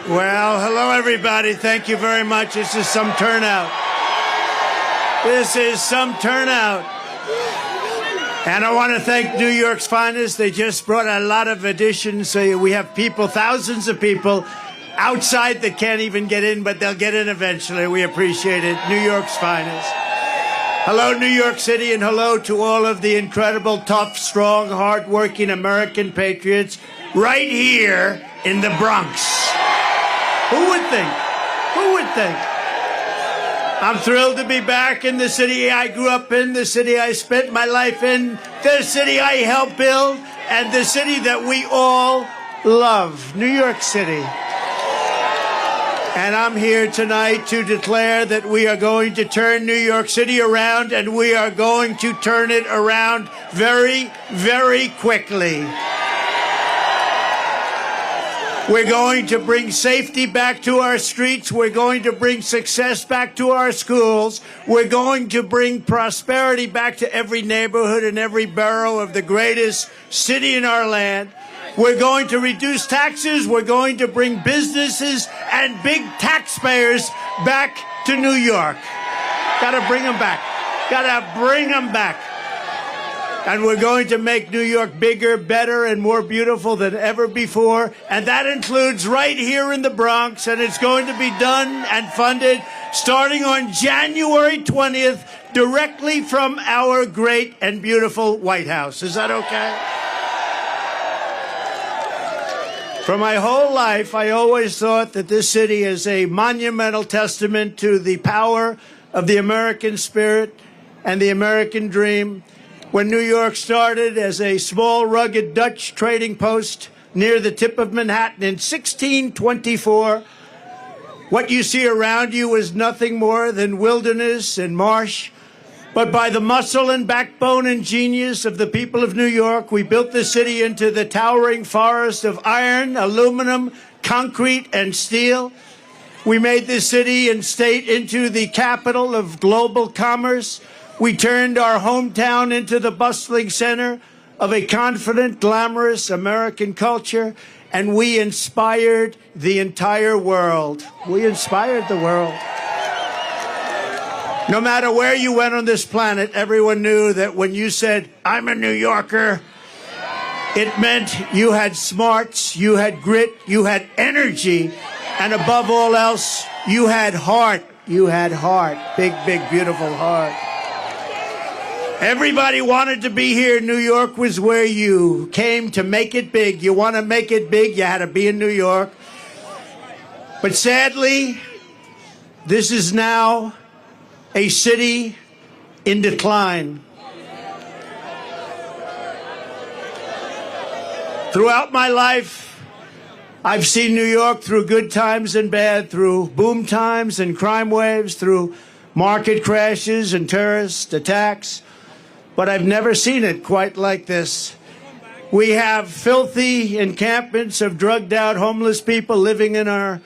Well, hello, everybody. Thank you very much. This is some turnout. This is some turnout. And I want to thank New York's finest. They just brought a lot of additions. So we have people, thousands of people outside that can't even get in, but they'll get in eventually. We appreciate it. New York's finest. Hello, New York City, and hello to all of the incredible, tough, strong, hardworking American patriots right here in the Bronx. Who would think? Who would think? I'm thrilled to be back in the city I grew up in, the city I spent my life in, the city I helped build, and the city that we all love, New York City. And I'm here tonight to declare that we are going to turn New York City around, and we are going to turn it around very, very quickly. We're going to bring safety back to our streets. We're going to bring success back to our schools. We're going to bring prosperity back to every neighborhood and every borough of the greatest city in our land. We're going to reduce taxes. We're going to bring businesses and big taxpayers back to New York. Gotta bring them back. Gotta bring them back. And we're going to make New York bigger, better, and more beautiful than ever before. And that includes right here in the Bronx. And it's going to be done and funded starting on January 20th, directly from our great and beautiful White House. Is that okay? For my whole life, I always thought that this city is a monumental testament to the power of the American spirit and the American dream. When New York started as a small, rugged Dutch trading post near the tip of Manhattan in 1624, what you see around you is nothing more than wilderness and marsh. But by the muscle and backbone and genius of the people of New York, we built the city into the towering forest of iron, aluminum, concrete, and steel. We made this city and state into the capital of global commerce. We turned our hometown into the bustling center of a confident, glamorous American culture, and we inspired the entire world. We inspired the world. No matter where you went on this planet, everyone knew that when you said, "I'm a New Yorker," it meant you had smarts, you had grit, you had energy, and above all else, you had heart. You had heart. Big, big, beautiful heart. Everybody wanted to be here. New York was where you came to make it big. You want to make it big, you had to be in New York. But sadly, this is now a city in decline. Throughout my life, I've seen New York through good times and bad, through boom times and crime waves, through market crashes and terrorist attacks. But I've never seen it quite like this. We have filthy encampments of drugged-out homeless people living in our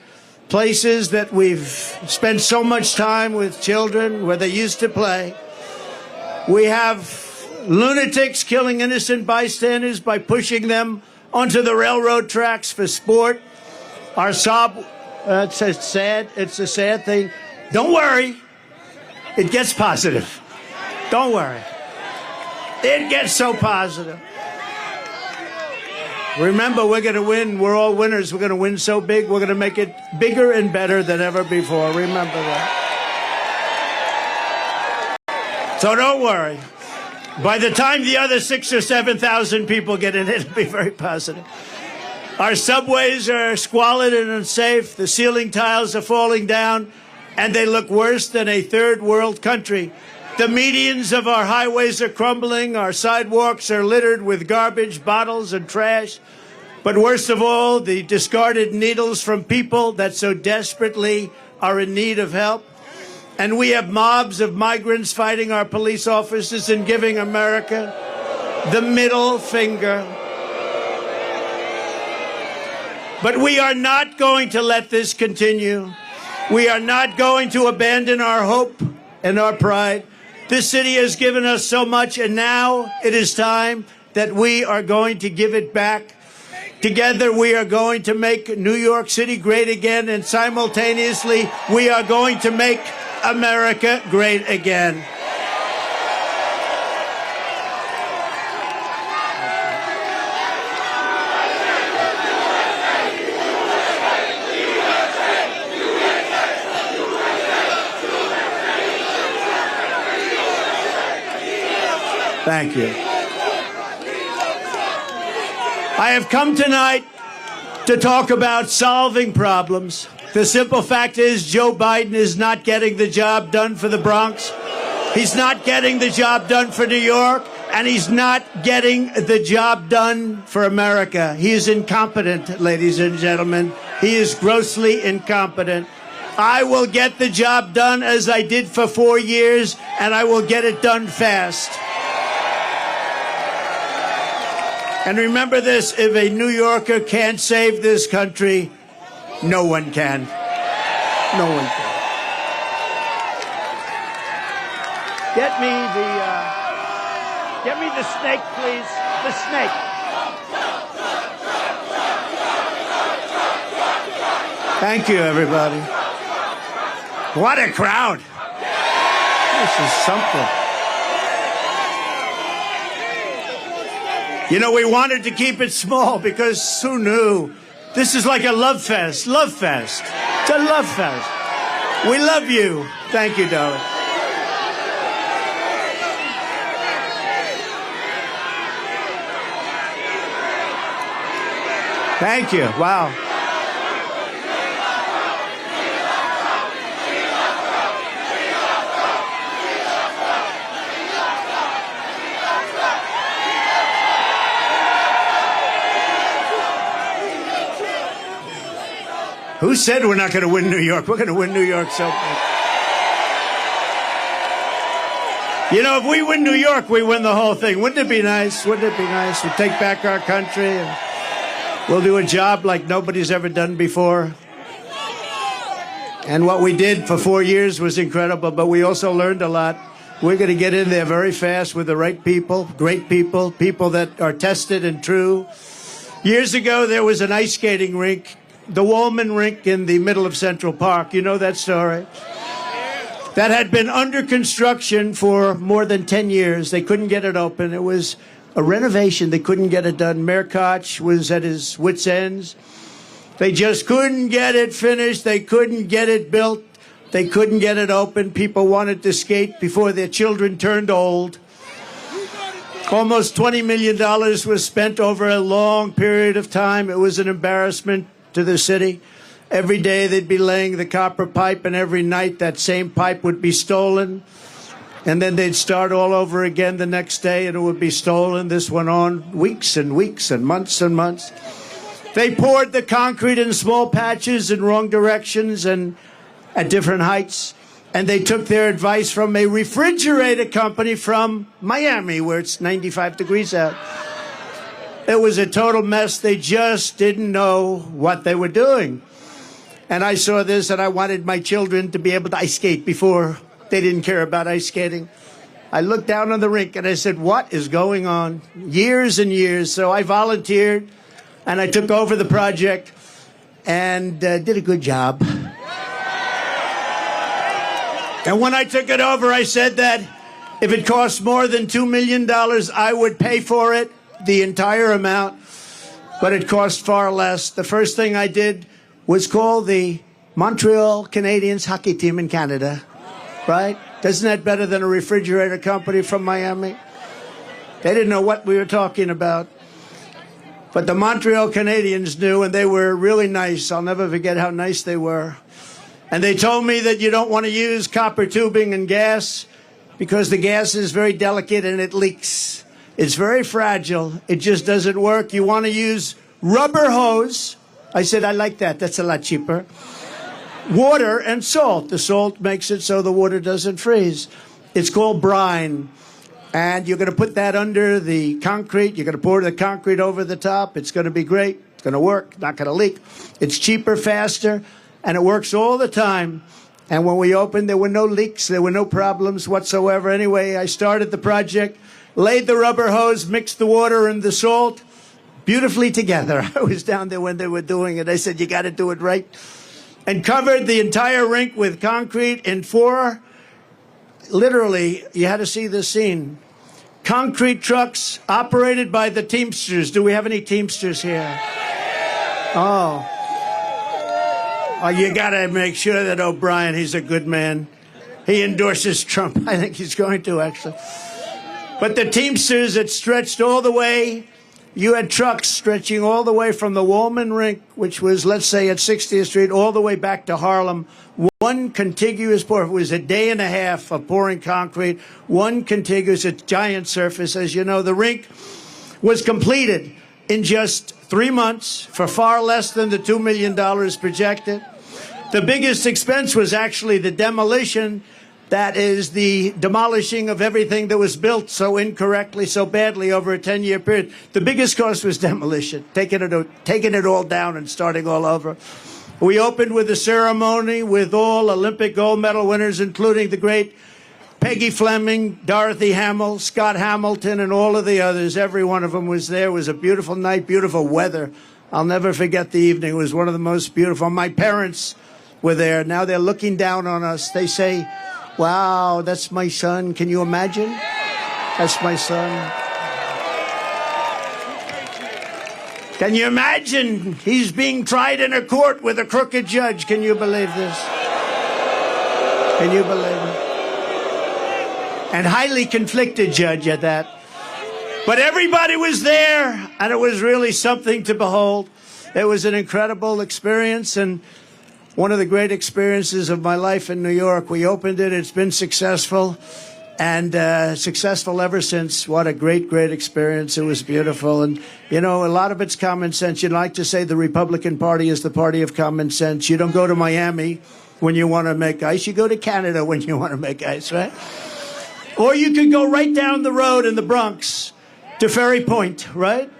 places that we've spent so much time with children where they used to play. We have lunatics killing innocent bystanders by pushing them onto the railroad tracks for sport. It's a sad thing. Don't worry. It gets positive. Don't worry. It gets so positive. Remember, we're going to win. We're all winners. We're going to win so big, we're going to make it bigger and better than ever before. Remember that. So don't worry. By the time the other 6,000 or 7,000 people get in, it'll be very positive. Our subways are squalid and unsafe. The ceiling tiles are falling down, and they look worse than a third world country. The medians of our highways are crumbling. Our sidewalks are littered with garbage, bottles, and trash. But worst of all, the discarded needles from people that so desperately are in need of help. And we have mobs of migrants fighting our police officers and giving America the middle finger. But we are not going to let this continue. We are not going to abandon our hope and our pride. This city has given us so much, and now it is time that we are going to give it back. Together, we are going to make New York City great again, and simultaneously, we are going to make America great again. Thank you. I have come tonight to talk about solving problems. The simple fact is Joe Biden is not getting the job done for the Bronx. He's not getting the job done for New York. And he's not getting the job done for America. He is incompetent, ladies and gentlemen. He is grossly incompetent. I will get the job done as I did for 4 years, and I will get it done fast. And remember this, if a New Yorker can't save this country, no one can. No one can. Get me the snake, please. The snake. Thank you, everybody. What a crowd. This is something. You know, we wanted to keep it small because who knew? This is like a love fest. Love fest. It's a love fest. We love you. Thank you, darling. Thank you. Wow. Who said we're not going to win New York? We're going to win New York so much. You know, if we win New York, we win the whole thing. Wouldn't it be nice? Wouldn't it be nice? We'll take back our country and we'll do a job like nobody's ever done before. And what we did for 4 years was incredible, but we also learned a lot. We're going to get in there very fast with the right people, great people, people that are tested and true. Years ago, there was an ice skating rink, the Wallman rink in the middle of Central Park. You know that story? That had been under construction for more than 10 years. They couldn't get it open. It was a renovation. They couldn't get it done. Mayor Koch was at his wits' ends. They just couldn't get it finished. They couldn't get it built. They couldn't get it open. People wanted to skate before their children turned old. Almost $20 million was spent over a long period of time. It was an embarrassment to the city. Every day they'd be laying the copper pipe, and every night that same pipe would be stolen. And then they'd start all over again the next day, and it would be stolen. This went on weeks and weeks and months and months. They poured the concrete in small patches in wrong directions and at different heights. And they took their advice from a refrigerator company from Miami, where it's 95 degrees out. It was a total mess. They just didn't know what they were doing. And I saw this, and I wanted my children to be able to ice skate before. They didn't care about ice skating. I looked down on the rink, and I said, what is going on? Years and years. So I volunteered, and I took over the project and did a good job. And when I took it over, I said that if it cost more than $2 million, I would pay for it, the entire amount. But it cost far less. The first thing I did was call the Montreal Canadiens hockey team in Canada, right? Isn't that better than a refrigerator company from Miami? They didn't know what we were talking about. But the Montreal Canadiens knew, and they were really nice. I'll never forget how nice they were. And they told me that you don't want to use copper tubing and gas because the gas is very delicate and it leaks. It's very fragile. It just doesn't work. You want to use rubber hose. I said, I like that. That's a lot cheaper. Water and salt. The salt makes it so the water doesn't freeze. It's called brine. And you're going to put that under the concrete. You're going to pour the concrete over the top. It's going to be great. It's going to work. Not going to leak. It's cheaper, faster. And it works all the time. And when we opened, there were no leaks. There were no problems whatsoever. Anyway, I started the project, laid the rubber hose, mixed the water and the salt, beautifully together. I was down there when they were doing it. I said, you got to do it right. And covered the entire rink with concrete in 4, literally, you had to see this scene, concrete trucks operated by the Teamsters. Do we have any Teamsters here? Oh, you got to make sure that O'Brien, he's a good man. He endorses Trump. I think he's going to, actually. But the Teamsters, it stretched all the way. You had trucks stretching all the way from the Woolman Rink, which was, let's say, at 60th Street, all the way back to Harlem. One contiguous pour. It was a day and a half of pouring concrete. One contiguous, a giant surface. As you know, the rink was completed in just 3 months for far less than the $2 million projected. The biggest expense was actually the demolition. That is the demolishing of everything that was built so incorrectly, so badly over a 10-year period. The biggest cost was demolition, taking it all down and starting all over. We opened with a ceremony with all Olympic gold medal winners, including the great Peggy Fleming, Dorothy Hamill, Scott Hamilton, and all of the others. Every one of them was there. It was a beautiful night, beautiful weather. I'll never forget the evening. It was one of the most beautiful. My parents were there. Now they're looking down on us. They say, wow, that's my son. Can you imagine? That's my son. Can you imagine? He's being tried in a court with a crooked judge. Can you believe this? Can you believe it? And highly conflicted judge at that. But everybody was there, and it was really something to behold. It was an incredible experience, and one of the great experiences of my life in New York. We opened it. It's been successful, and successful ever since. What a great, great experience. It was beautiful. And, you know, a lot of it's common sense. You'd like to say the Republican Party is the party of common sense. You don't go to Miami when you want to make ice. You go to Canada when you want to make ice, right? Or you could go right down the road in the Bronx to Ferry Point, right?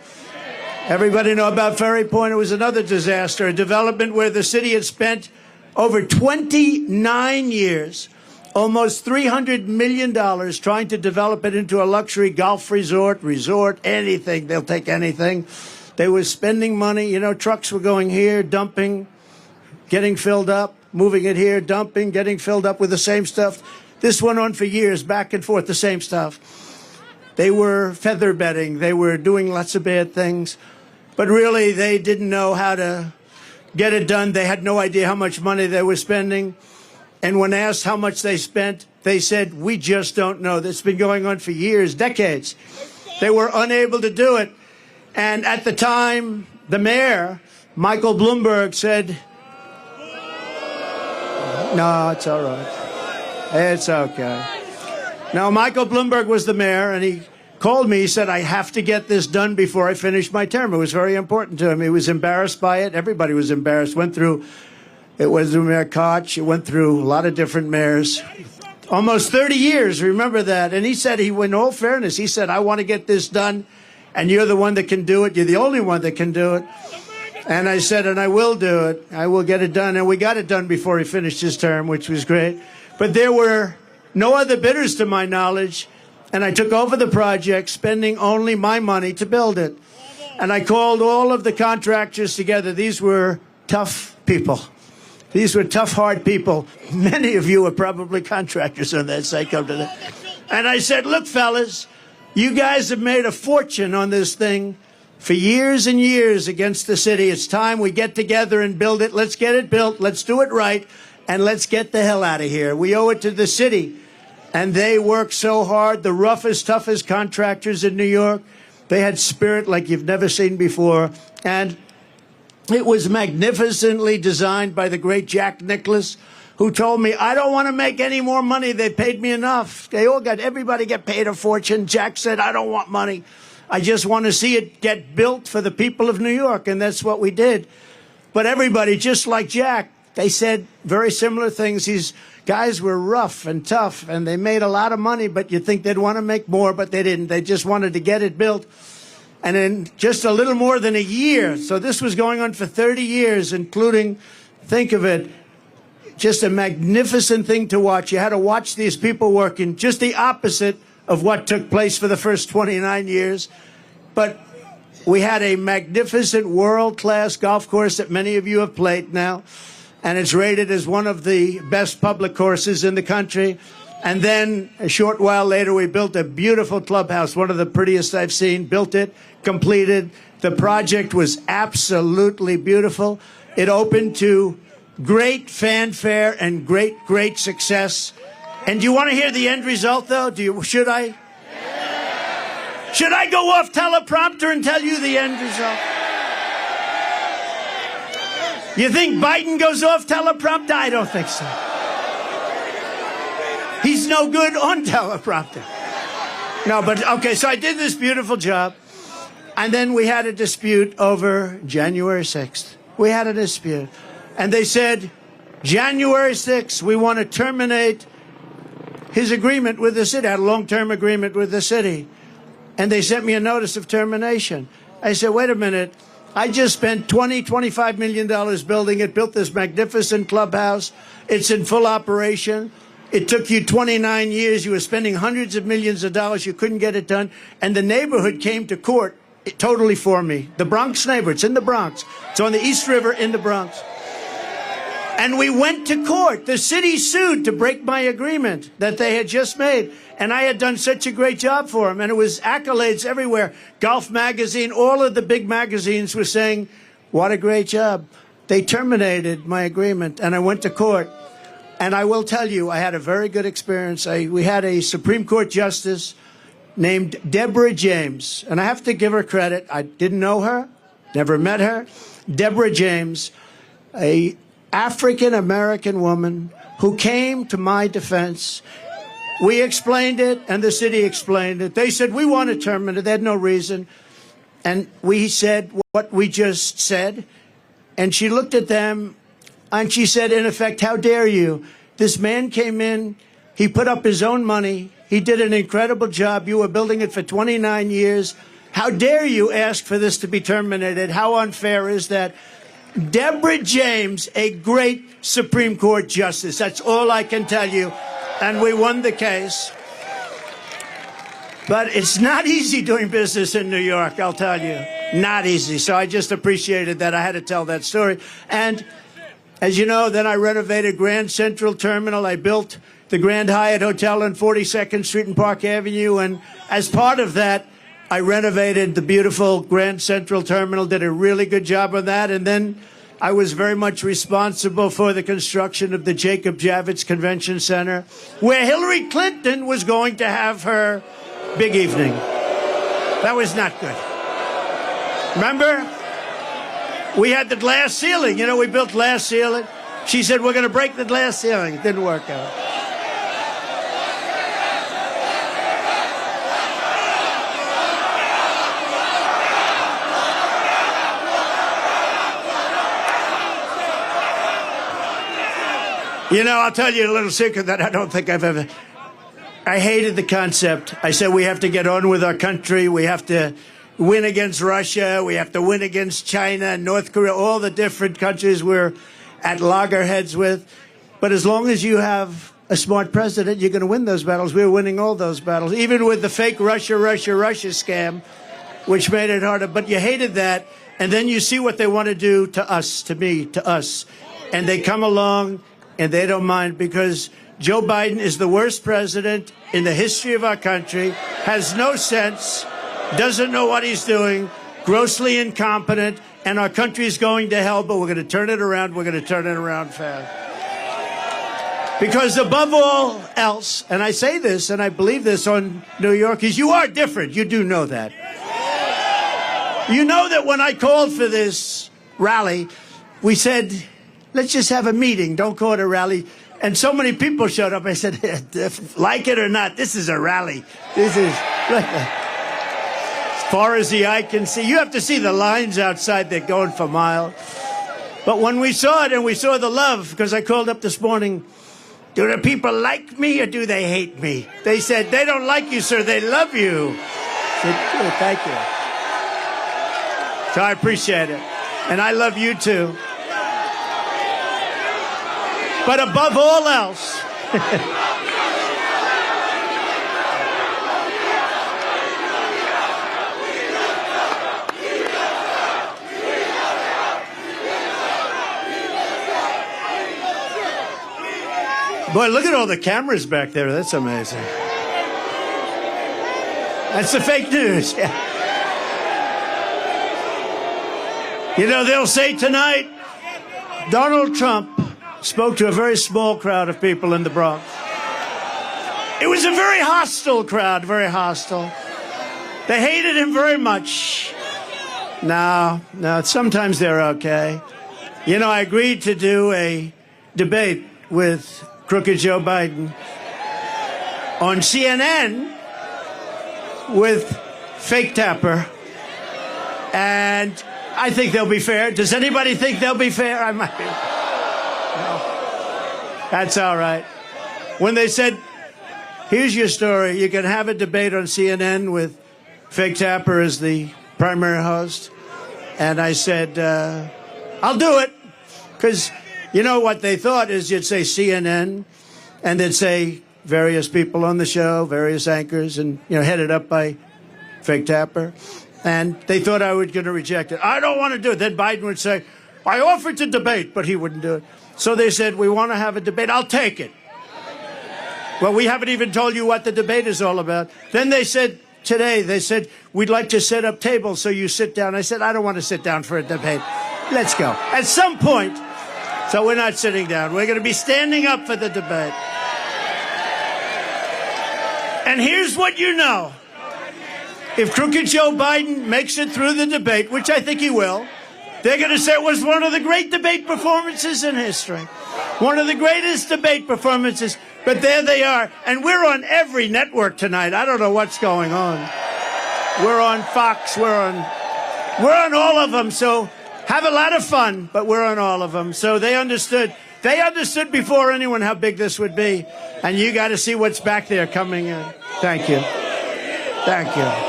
Everybody know about Ferry Point. It was another disaster, a development where the city had spent over 29 years, almost $300 million trying to develop it into a luxury golf resort, anything. They'll take anything. They were spending money. You know, trucks were going here, dumping, getting filled up, moving it here, dumping, getting filled up with the same stuff. This went on for years, back and forth, the same stuff. They were feather bedding. They were doing lots of bad things. But really, they didn't know how to get it done. They had no idea how much money they were spending. And when asked how much they spent, they said, we just don't know. This has been going on for years, decades. They were unable to do it. And at the time, the mayor, Michael Bloomberg, said, no, it's all right. It's okay. Now, Michael Bloomberg was the mayor, and he called me. He said, I have to get this done before I finish my term. It was very important to him. He was embarrassed by it. Everybody was embarrassed. It was Mayor Koch. It went through a lot of different mayors. Almost 30 years, remember that. And he said, in all fairness, he said, I want to get this done, and you're the one that can do it. You're the only one that can do it. And I said, and I will do it. I will get it done. And we got it done before he finished his term, which was great. But there were no other bidders to my knowledge, and I took over the project, spending only my money to build it. And I called all of the contractors together. These were tough people. These were tough, hard people. Many of you are probably contractors on that site. Come to that. And I said, look, fellas, you guys have made a fortune on this thing for years and years against the city. It's time we get together and build it. Let's get it built. Let's do it right. And let's get the hell out of here. We owe it to the city. And they worked so hard. The roughest, toughest contractors in New York. They had spirit like you've never seen before. And it was magnificently designed by the great Jack Nicklaus, who told me, I don't want to make any more money. They paid me enough. Everybody get paid a fortune. Jack said, I don't want money. I just want to see it get built for the people of New York. And that's what we did. But everybody, just like Jack, they said very similar things. These guys were rough and tough, and they made a lot of money, but you'd think they'd want to make more, but they didn't. They just wanted to get it built. And in just a little more than a year, so this was going on for 30 years, including, think of it, just a magnificent thing to watch. You had to watch these people working, just the opposite of what took place for the first 29 years. But We had a magnificent world-class golf course that many of you have played now, and it's rated as one of the best public courses in the country. And then a short while later, we built a beautiful clubhouse, one of the prettiest I've seen, built it, completed. The project was absolutely beautiful. It opened to great fanfare and great success. And do you want to hear the end result, though? Should I? Should I go off teleprompter and tell you the end result? You think Biden goes off teleprompter? I don't think so. He's no good on teleprompter. No, but okay, so I did this beautiful job. And then we had a dispute over January 6th. We had a dispute. And they said, January 6th, we want to terminate his agreement with the city, had a long-term agreement with the city. And they sent me a notice of termination. I said, wait a minute. I just spent $25 million building it, built this magnificent clubhouse. It's in full operation. It took you 29 years. You were spending hundreds of millions of dollars. You couldn't get it done. And the neighborhood came to court totally for me. The Bronx neighborhood. It's in the Bronx. It's on the East River in the Bronx. And we went to court. The city sued to break my agreement that they had just made. And I had done such a great job for them. And it was accolades everywhere. Golf Magazine, all of the big magazines were saying, what a great job. They terminated my agreement. And I went to court. And I will tell you, I had a very good experience. We had a Supreme Court justice named Deborah James. And I have to give her credit. I didn't know her, never met her. Deborah James, a African-American woman who came to my defense. We explained it, and the city explained it. They said, we want to terminate it. They had no reason. And we said what we just said. And she looked at them, and she said, in effect, how dare you? This man came in. He put up his own money. He did an incredible job. You were building it for 29 years. How dare you ask for this to be terminated? How unfair is that? Deborah James, a great Supreme Court justice. That's all I can tell you. And we won the case. But it's not easy doing business in New York, I'll tell you. Not easy. So I just appreciated that. I had to tell that story. And as you know, then I renovated Grand Central Terminal. I built the Grand Hyatt Hotel on 42nd Street and Park Avenue. And as part of that, I renovated the beautiful Grand Central Terminal, did a really good job on that. And then I was very much responsible for the construction of the Jacob Javits Convention Center, where Hillary Clinton was going to have her big evening. That was not good. Remember? We had the glass ceiling. You know, we built glass ceiling. She said, we're going to break the glass ceiling. It didn't work out. You know, I'll tell you a little secret that I don't think I've ever... I hated the concept. I said we have to get on with our country. We have to win against Russia. We have to win against China, North Korea, all the different countries we're at loggerheads with. But as long as you have a smart president, you're going to win those battles. We're winning all those battles, even with the fake Russia scam, which made it harder. But you hated that. And then you see what they want to do to us, to me, to us. And they come along... and they don't mind because Joe Biden is the worst president in the history of our country, has no sense, doesn't know what he's doing, grossly incompetent, and our country is going to hell, but we're going to turn it around. We're going to turn it around fast. Because above all else, and I say this and I believe this on New York, is you are different. You do know that. You know that when I called for this rally, we said... let's just have a meeting. Don't call it a rally. And so many people showed up. I said, like it or not, this is a rally. This is as far as the eye can see. You have to see the lines outside. They're going for miles. But when we saw it and we saw the love, because I called up this morning, do the people like me or do they hate me? They said, they don't like you, sir. They love you. I said, oh, thank you. So I appreciate it. And I love you, too. But above all else, Boy, look at all the cameras back there. That's amazing. That's the fake news. Yeah. You know, they'll say tonight, Donald Trump spoke to a very small crowd of people in the Bronx. It was a very hostile crowd, very hostile. They hated him very much. No, sometimes they're okay. You know, I agreed to do a debate with crooked Joe Biden on CNN with Fake Tapper. And I think they'll be fair. Does anybody think they'll be fair? I might be. No. That's all right. When they said, here's your story, you can have a debate on CNN with Fake Tapper as the primary host. And I said, I'll do it. Because you know what they thought is you'd say CNN and they'd say various people on the show, various anchors, and, you know, headed up by Fake Tapper. And they thought I was going to reject it. I don't want to do it. Then Biden would say, I offered to debate, but he wouldn't do it. So they said, we want to have a debate. I'll take it. Well, we haven't even told you what the debate is all about. Then they said, today, they said, we'd like to set up tables so you sit down. I said, I don't want to sit down for a debate. Let's go. At some point, so we're not sitting down. We're going to be standing up for the debate. And here's what you know. If crooked Joe Biden makes it through the debate, which I think he will, they're going to say it was one of the great debate performances in history. One of the greatest debate performances. But there they are. And we're on every network tonight. I don't know what's going on. We're on Fox. We're on all of them. So have a lot of fun, but we're on all of them. So they understood. They understood before anyone how big this would be. And you got to see what's back there coming in. Thank you. Thank you.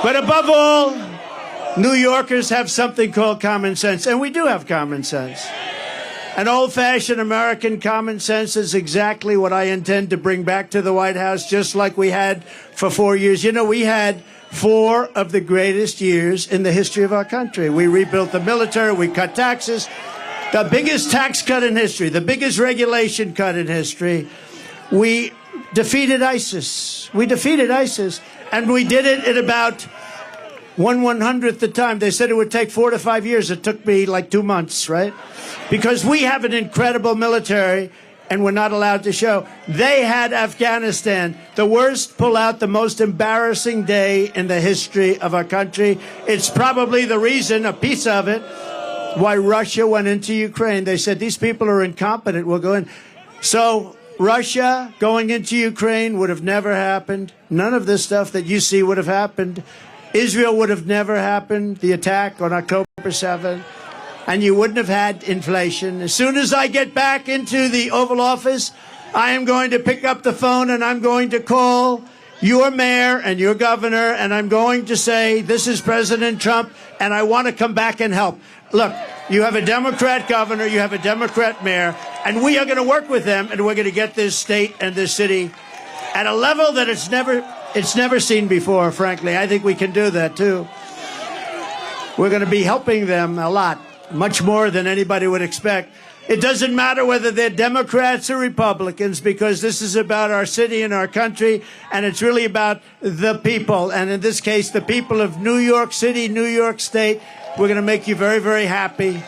But above all, New Yorkers have something called common sense. And we do have common sense. An old-fashioned American common sense is exactly what I intend to bring back to the White House, just like we had for 4 years. You know, we had 4 of the greatest years in the history of our country. We rebuilt the military. We cut taxes. The biggest tax cut in history. The biggest regulation cut in history. We defeated ISIS. We defeated ISIS. And we did it in about 1/100th the time. They said it would take 4 to 5 years. It took me like 2 months, right? Because we have an incredible military, and we're not allowed to show. They had Afghanistan, the worst pullout, the most embarrassing day in the history of our country. It's probably the reason, a piece of it, why Russia went into Ukraine. They said, these people are incompetent. We'll go in. So Russia going into Ukraine would have never happened. None of this stuff that you see would have happened. Israel would have never happened, the attack on October 7th. And you wouldn't have had inflation. As soon as I get back into the Oval Office, I am going to pick up the phone and I'm going to call your mayor and your governor, and I'm going to say, this is President Trump, and I want to come back and help. Look, you have a Democrat governor, you have a Democrat mayor, and we are going to work with them, and we're going to get this state and this city at a level that it's never seen before, frankly. I think we can do that, too. We're going to be helping them a lot, much more than anybody would expect. It doesn't matter whether they're Democrats or Republicans, because this is about our city and our country, and it's really about the people. And in this case, the people of New York City, New York State. We're going to make you very, very happy.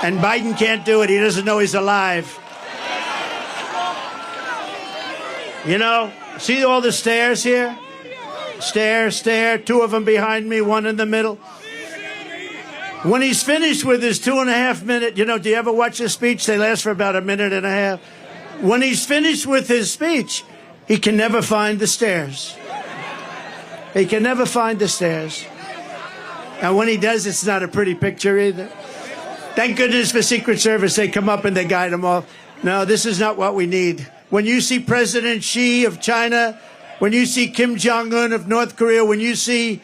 And Biden can't do it. He doesn't know he's alive. You know, see all the stairs here? Stair, 2 of them behind me, 1 in the middle. When he's finished with his 2.5 minute, you know, do you ever watch a speech? They last for about 1.5 minutes. When he's finished with his speech, he can never find the stairs. He can never find the stairs. And when he does, it's not a pretty picture either. Thank goodness for Secret Service. They come up and they guide him off. No, this is not what we need. When you see President Xi of China, when you see Kim Jong-un of North Korea, when you see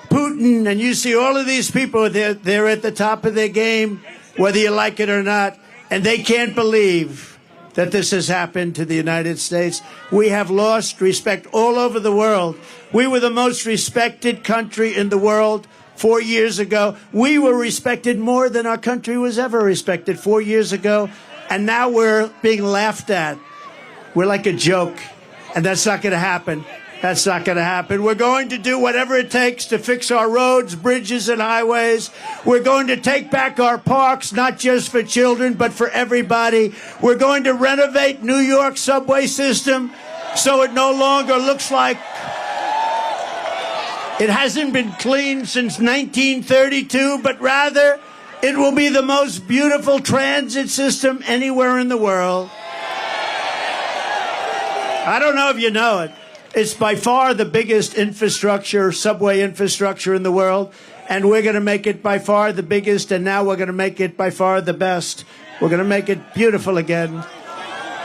Putin, and you see all of these people, they're at the top of their game, whether you like it or not, and they can't believe that this has happened to the United States. We have lost respect all over the world. We were the most respected country in the world 4 years ago. We were respected more than our country was ever respected 4 years ago. And now we're being laughed at. We're like a joke. And that's not going to happen. That's not going to happen. We're going to do whatever it takes to fix our roads, bridges, and highways. We're going to take back our parks, not just for children, but for everybody. We're going to renovate New York's subway system so it no longer looks like it hasn't been cleaned since 1932, but rather it will be the most beautiful transit system anywhere in the world. I don't know if you know it. It's by far the biggest infrastructure, subway infrastructure in the world, and we're going to make it by far the biggest, and now we're going to make it by far the best. We're going to make it beautiful again.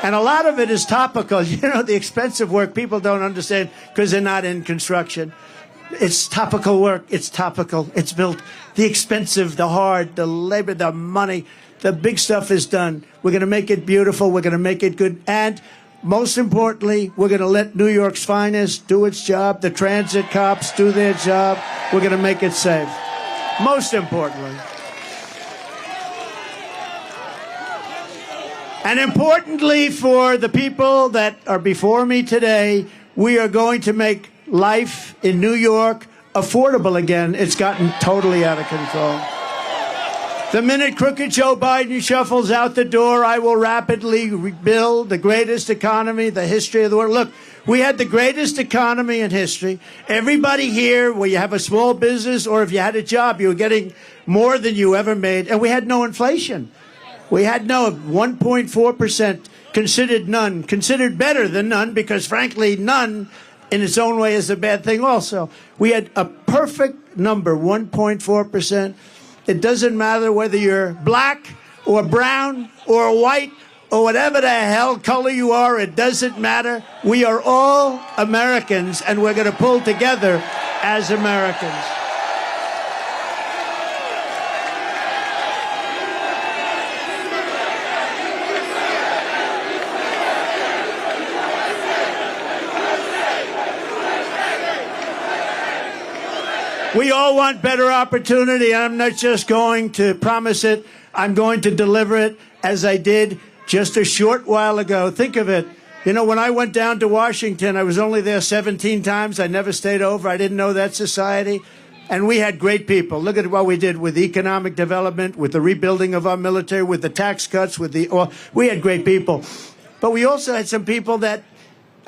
And a lot of it is topical. You know, the expensive work people don't understand because they're not in construction. It's topical work. It's topical. It's built. The expensive, the hard, the labor, the money, the big stuff is done. We're going to make it beautiful. We're going to make it good. And most importantly, we're going to let New York's finest do its job. The transit cops do their job. We're going to make it safe. Most importantly. And importantly for the people that are before me today, we are going to make life in New York affordable again. It's gotten totally out of control. The minute crooked Joe Biden shuffles out the door, I will rapidly rebuild the greatest economy, the history of the world. Look, we had the greatest economy in history. Everybody here, where you have a small business or if you had a job, you were getting more than you ever made. And we had no inflation. We had no 1.4%, considered none, considered better than none, because frankly, none in its own way is a bad thing also. We had a perfect number, 1.4%. It doesn't matter whether you're black or brown or white or whatever the hell color you are. It doesn't matter. We are all Americans, and we're going to pull together as Americans. We all want better opportunity. I'm not just going to promise it. I'm going to deliver it, as I did just a short while ago. Think of it. You know, when I went down to Washington, I was only there 17 times. I never stayed over. I didn't know that society. And we had great people. Look at what we did with economic development, with the rebuilding of our military, with the tax cuts, we had great people. But we also had some people that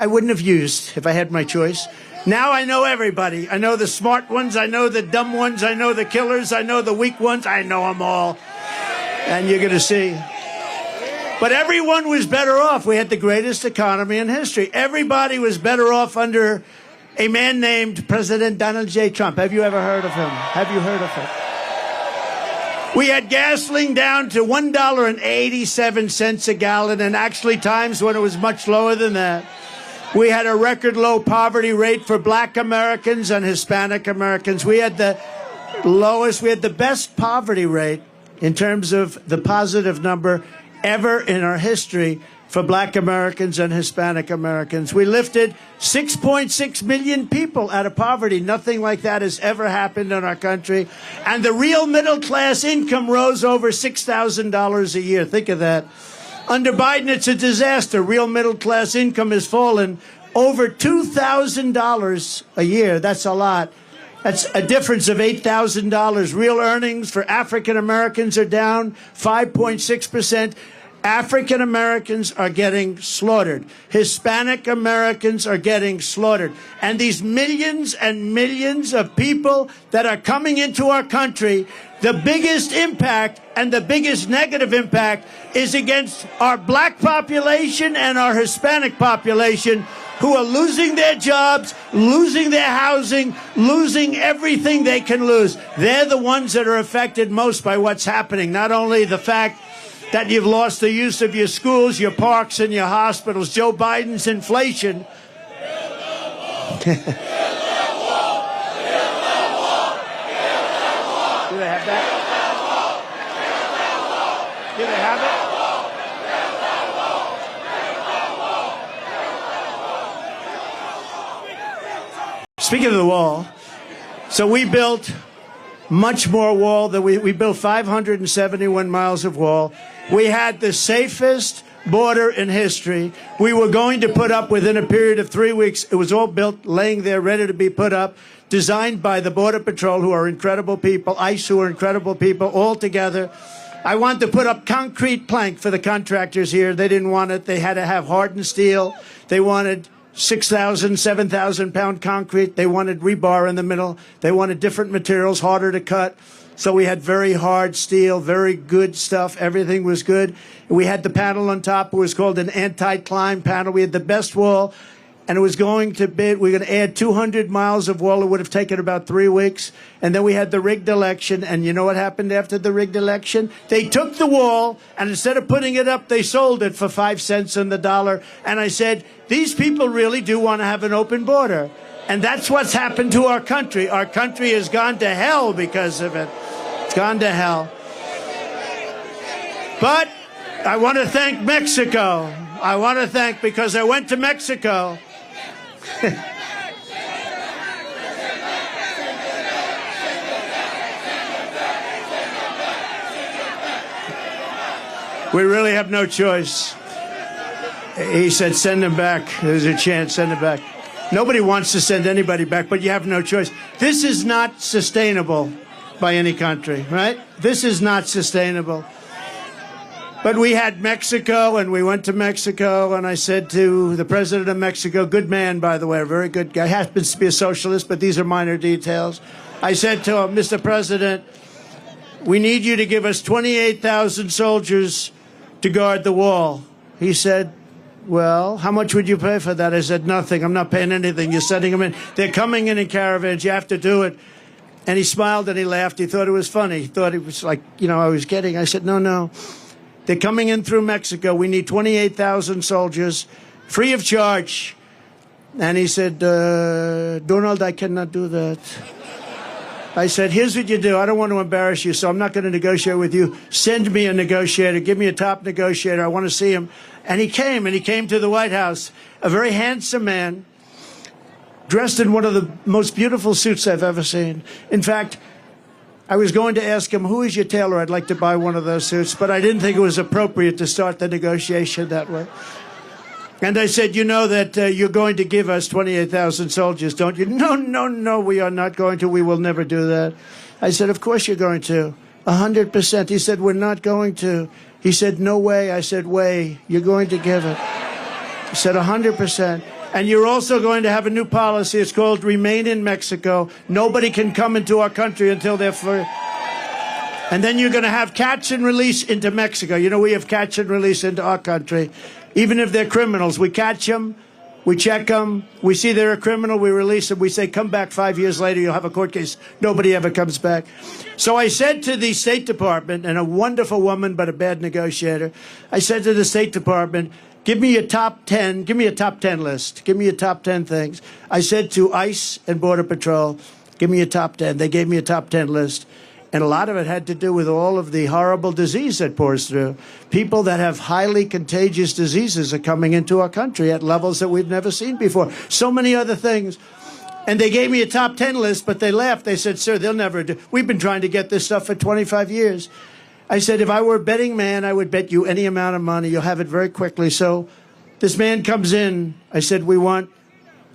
I wouldn't have used if I had my choice. Now I know everybody. I know the smart ones. I know the dumb ones. I know the killers. I know the weak ones. I know them all. And you're going to see. But everyone was better off. We had the greatest economy in history. Everybody was better off under a man named President Donald J. Trump. Have you ever heard of him? Have you heard of him? We had gasoline down to $1.87 a gallon, and actually times when it was much lower than that. We had a record low poverty rate for black Americans and Hispanic Americans. We had the best poverty rate in terms of the positive number ever in our history for black Americans and Hispanic Americans. We lifted 6.6 million people out of poverty. Nothing like that has ever happened in our country. And the real middle class income rose over $6,000 a year. Think of that. Under Biden, it's a disaster. Real middle-class income has fallen over $2,000 a year. That's a lot. That's a difference of $8,000. Real earnings for African Americans are down 5.6%. African Americans are getting slaughtered. Hispanic Americans are getting slaughtered. And these millions and millions of people that are coming into our country, the biggest impact and the biggest negative impact is against our black population and our Hispanic population, who are losing their jobs, losing their housing, losing everything they can lose. They're the ones that are affected most by what's happening. Not only the fact that you've lost the use of your schools, your parks, and your hospitals. Joe Biden's inflation. Do they have that? Do they have it? Speaking of the wall, so we built much more wall than we built 571 miles of wall. We had the safest border in history. We were going to put up within a period of 3 weeks. It was all built, laying there, ready to be put up, designed by the Border Patrol, who are incredible people, ICE, who are incredible people, all together. I wanted to put up concrete plank for the contractors here. They didn't want it. They had to have hardened steel. They wanted 6,000, 7,000-pound concrete. They wanted rebar in the middle. They wanted different materials, harder to cut. So we had very hard steel, very good stuff. Everything was good. We had the panel on top. It was called an anti-climb panel. We had the best wall, and it was going to bid. We were going to add 200 miles of wall. It would have taken about 3 weeks. And then we had the rigged election. And you know what happened after the rigged election? They took the wall, and instead of putting it up, they sold it for 5 cents on the dollar. And I said, these people really do want to have an open border. And that's what's happened to our country. Our country has gone to hell because of it. It's gone to hell. But I want to thank Mexico. I want to thank, because I went to Mexico. We really have no choice. He said, send him back. There's a chance, send him back. Nobody wants to send anybody back, but you have no choice. This is not sustainable by any country, right? This is not sustainable. But we had Mexico, and we went to Mexico, and I said to the president of Mexico, good man, by the way, a very good guy, happens to be a socialist, but these are minor details. I said to him, Mr. President, we need you to give us 28,000 soldiers to guard the wall. He said, well, how much would you pay for that? I said, nothing. I'm not paying anything. You're sending them in. They're coming in caravans. You have to do it. And he smiled and he laughed. He thought it was funny. He thought it was like, I was kidding. I said, no. They're coming in through Mexico. We need 28,000 soldiers, free of charge. And he said, Donald, I cannot do that. I said, here's what you do. I don't want to embarrass you, so I'm not going to negotiate with you. Send me a negotiator. Give me a top negotiator. I want to see him. And he came to the White House, a very handsome man, dressed in one of the most beautiful suits I've ever seen. In fact, I was going to ask him, who is your tailor? I'd like to buy one of those suits, but I didn't think it was appropriate to start the negotiation that way. And I said, you know that you're going to give us 28,000 soldiers, don't you? No, we are not going to. We will never do that. I said, of course you're going to. 100%. He said, we're not going to. He said, no way. I said, way. You're going to give it. He said, 100%. And you're also going to have a new policy. It's called Remain in Mexico. Nobody can come into our country until they're free. And then you're going to have catch and release into Mexico. You know, we have catch and release into our country. Even if they're criminals, we catch them, we check them, we see they're a criminal, we release them, we say, come back 5 years later, you'll have a court case. Nobody ever comes back. So I said to the State Department, and a wonderful woman, but a bad negotiator, I said to the State Department, give me a top 10 list. Give me a top 10 things. I said to ICE and Border Patrol, give me a top 10. They gave me a top 10 list. And a lot of it had to do with all of the horrible disease that pours through. People that have highly contagious diseases are coming into our country at levels that we've never seen before. So many other things. And they gave me a top 10 list, but they laughed. They said, sir, they'll never do. We've been trying to get this stuff for 25 years. I said, if I were a betting man, I would bet you any amount of money. You'll have it very quickly. So this man comes in. I said, we want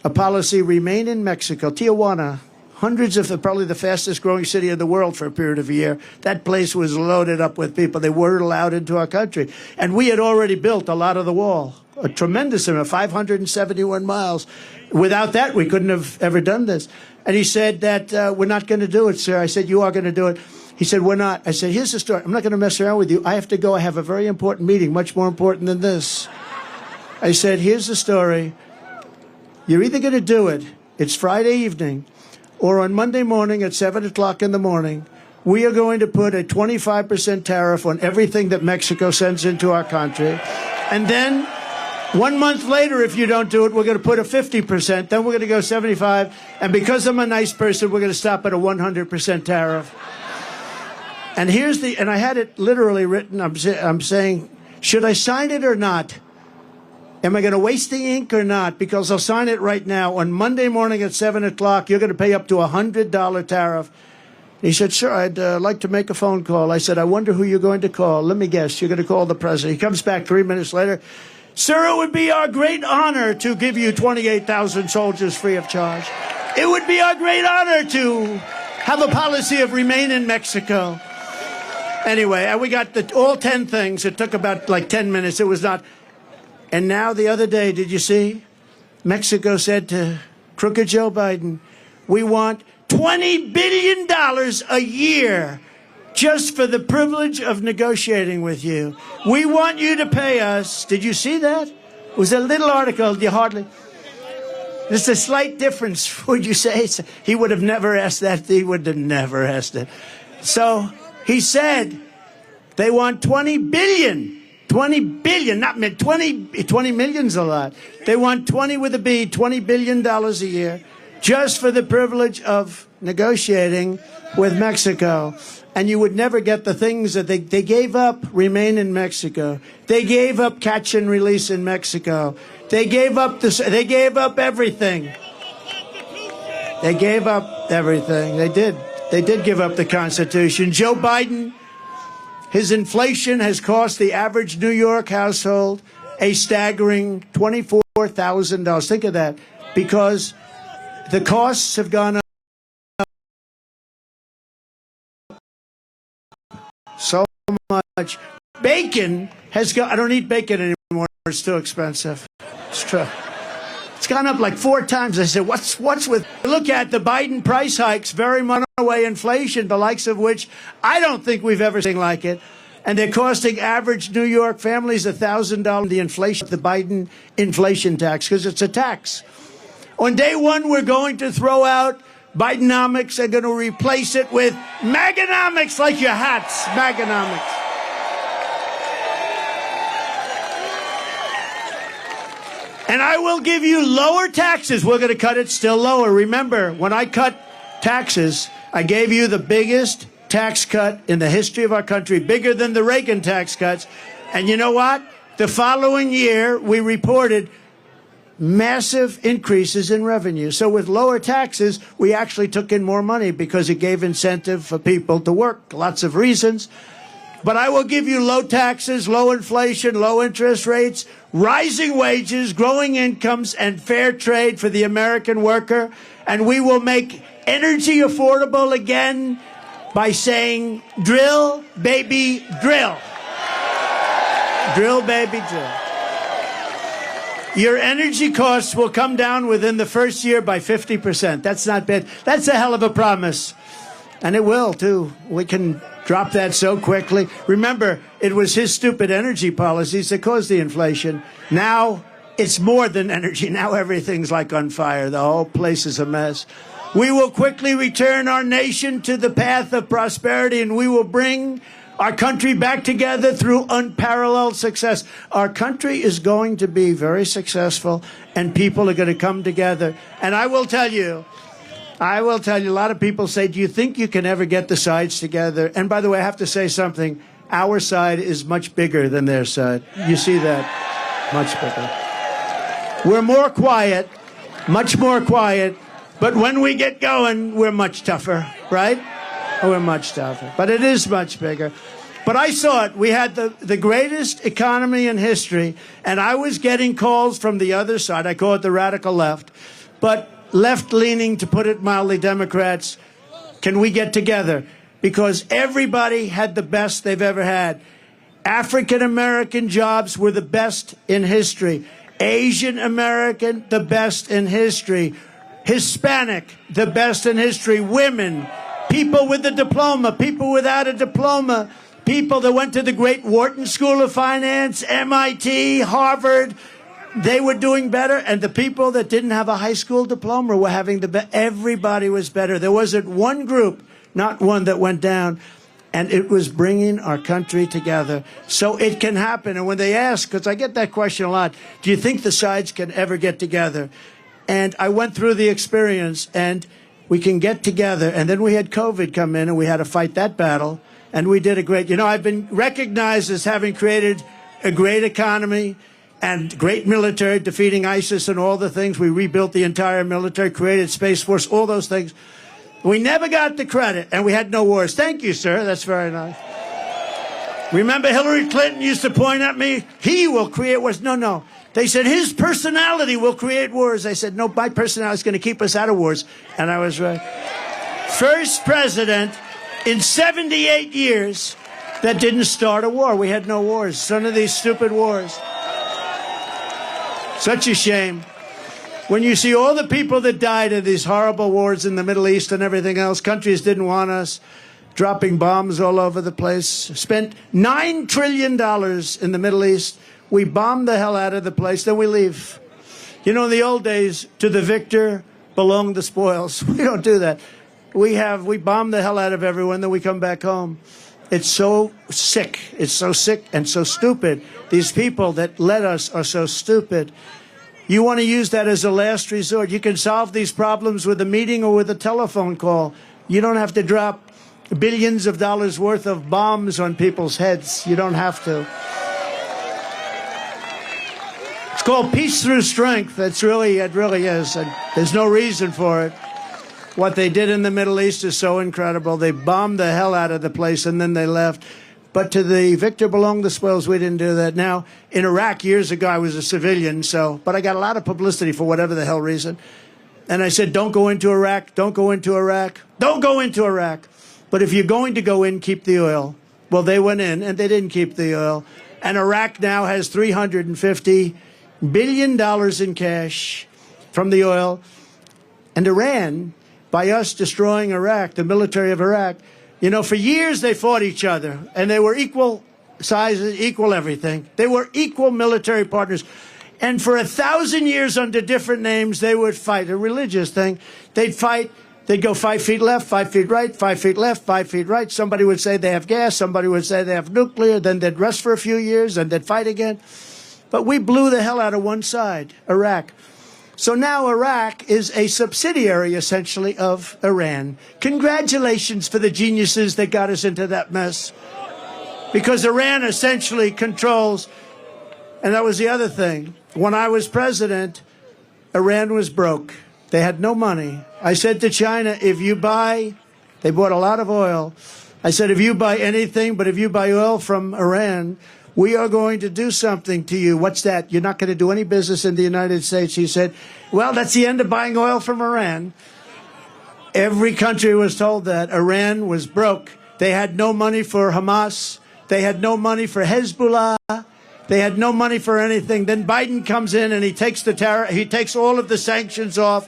a policy, remain in Mexico, Tijuana. Hundreds of probably the fastest growing city in the world for a period of a year. That place was loaded up with people. They weren't allowed into our country. And we had already built a lot of the wall, a tremendous amount, 571 miles. Without that, we couldn't have ever done this. And he said that we're not going to do it, sir. I said, you are going to do it. He said, we're not. I said, here's the story. I'm not going to mess around with you. I have to go. I have a very important meeting, much more important than this. I said, here's the story. You're either going to do it. It's Friday evening. Or on Monday morning at 7 o'clock in the morning, we are going to put a 25% tariff on everything that Mexico sends into our country. And then 1 month later, if you don't do it, we're going to put a 50%. Then we're going to go 75. And because I'm a nice person, we're going to stop at a 100% tariff. And I had it literally written. I'm saying, should I sign it or not? Am I going to waste the ink or not? Because I'll sign it right now. On Monday morning at 7 o'clock, you're going to pay up to a $100 tariff. He said, sir, I'd like to make a phone call. I said, I wonder who you're going to call. Let me guess. You're going to call the president. He comes back 3 minutes later. Sir, it would be our great honor to give you 28,000 soldiers free of charge. It would be our great honor to have a policy of remain in Mexico. Anyway, we got all 10 things. It took about like 10 minutes. It was not. And now the other day, did you see? Mexico said to crooked Joe Biden, we want $20 billion a year just for the privilege of negotiating with you. We want you to pay us. Did you see that? It was a little article. You hardly. There's a slight difference, would you say? He would have never asked that. He would have never asked it. So he said they want 20 billion. 20 billion, not 20 million's a lot. They want 20 with a B, $20 billion a year, just for the privilege of negotiating with Mexico. And you would never get the things that they gave up, remain in Mexico. They gave up catch and release in Mexico. They gave up they gave up everything. They gave up everything. They did. They did give up the Constitution. Joe Biden, his inflation has cost the average New York household a staggering $24,000. Think of that. Because the costs have gone up so much. Bacon has gone. I don't eat bacon anymore. It's too expensive. It's true. It's gone up like 4 times. I said, what's with... Look at the Biden price hikes, very runaway inflation, the likes of which I don't think we've ever seen like it. And they're costing average New York families $1,000. The inflation, the Biden inflation tax, because it's a tax. On day one, we're going to throw out Bidenomics and going to replace it with Maganomics, like your hats, Maganomics. And I will give you lower taxes. We're going to cut it still lower. Remember, when I cut taxes, I gave you the biggest tax cut in the history of our country, bigger than the Reagan tax cuts. And you know what? The following year, we reported massive increases in revenue. So with lower taxes, we actually took in more money because it gave incentive for people to work. Lots of reasons. But I will give you low taxes, low inflation, low interest rates, rising wages, growing incomes, and fair trade for the American worker. And we will make energy affordable again by saying, drill, baby, drill. Drill, baby, drill. Your energy costs will come down within the first year by 50%. That's not bad. That's a hell of a promise. And it will, too. We can drop that so quickly. Remember, it was his stupid energy policies that caused the inflation. Now, it's more than energy. Now everything's like on fire. The whole place is a mess. We will quickly return our nation to the path of prosperity, and we will bring our country back together through unparalleled success. Our country is going to be very successful, and people are going to come together. And I will tell you, a lot of people say, do you think you can ever get the sides together? And by the way, I have to say something. Our side is much bigger than their side. You see that? Much bigger. We're more quiet, much more quiet. But when we get going, we're much tougher, right? We're much tougher. But it is much bigger. But I saw it. We had the greatest economy in history. And I was getting calls from the other side. I call it the radical left. But left-leaning, to put it mildly, Democrats, can we get together? Because everybody had the best they've ever had. African-American jobs were the best in history. Asian American, the best in history. Hispanic, the best in history. Women, people with a diploma, people without a diploma, people that went to the great Wharton School of Finance, MIT, Harvard, they were doing better. And the people that didn't have a high school diploma were having the best. Everybody was better. There wasn't one group, not one, that went down. And it was bringing our country together. So it can happen. And when they ask, because I get that question a lot, do you think the sides can ever get together? And I went through the experience, and we can get together. And then we had COVID come in, and we had to fight that battle. And we did a great, I've been recognized as having created a great economy. and great military, defeating ISIS and all the things. We rebuilt the entire military, created Space Force, all those things. We never got the credit, and we had no wars. Thank you, sir. That's very nice. Remember Hillary Clinton used to point at me, he will create wars. No. They said his personality will create wars. I said, no, my personality is going to keep us out of wars. And I was right. First president in 78 years that didn't start a war. We had no wars. None of these stupid wars. Such a shame. When you see all the people that died of these horrible wars in the Middle East and everything else, countries didn't want us, dropping bombs all over the place, spent $9 trillion in the Middle East. We bomb the hell out of the place, then we leave. You know, in the old days, to the victor belong the spoils. We don't do that. We bomb the hell out of everyone, then we come back home. It's so sick. It's so sick and so stupid. These people that led us are so stupid. You want to use that as a last resort. You can solve these problems with a meeting or with a telephone call. You don't have to drop billions of dollars worth of bombs on people's heads. You don't have to. It's called peace through strength. It really is. And there's no reason for it. What they did in the Middle East is so incredible. They bombed the hell out of the place and then they left. But to the victor belong the spoils. We didn't do that. Now, in Iraq years ago, I was a civilian, but I got a lot of publicity for whatever the hell reason. And I said, don't go into Iraq. Don't go into Iraq. Don't go into Iraq. But if you're going to go in, keep the oil. Well, they went in and they didn't keep the oil. And Iraq now has $350 billion in cash from the oil. And Iran, by us destroying Iraq, the military of Iraq, you know, for years they fought each other. And they were equal sizes, equal everything. They were equal military partners. And for 1,000 years under different names, they would fight. A religious thing. They'd fight. They'd go 5 feet left, 5 feet right, 5 feet left, 5 feet right. Somebody would say they have gas. Somebody would say they have nuclear. Then they'd rest for a few years, and they'd fight again. But we blew the hell out of one side, Iraq. So now Iraq is a subsidiary, essentially, of Iran. Congratulations for the geniuses that got us into that mess. Because Iran essentially controls, and that was the other thing. When I was president, Iran was broke. They had no money. I said to China, if you buy, they bought a lot of oil. I said, if you buy anything, but if you buy oil from Iran, we are going to do something to you. What's that? You're not going to do any business in the United States. He said, well, that's the end of buying oil from Iran. Every country was told that. Iran was broke. They had no money for Hamas. They had no money for Hezbollah. They had no money for anything. Then Biden comes in and he takes all of the sanctions off.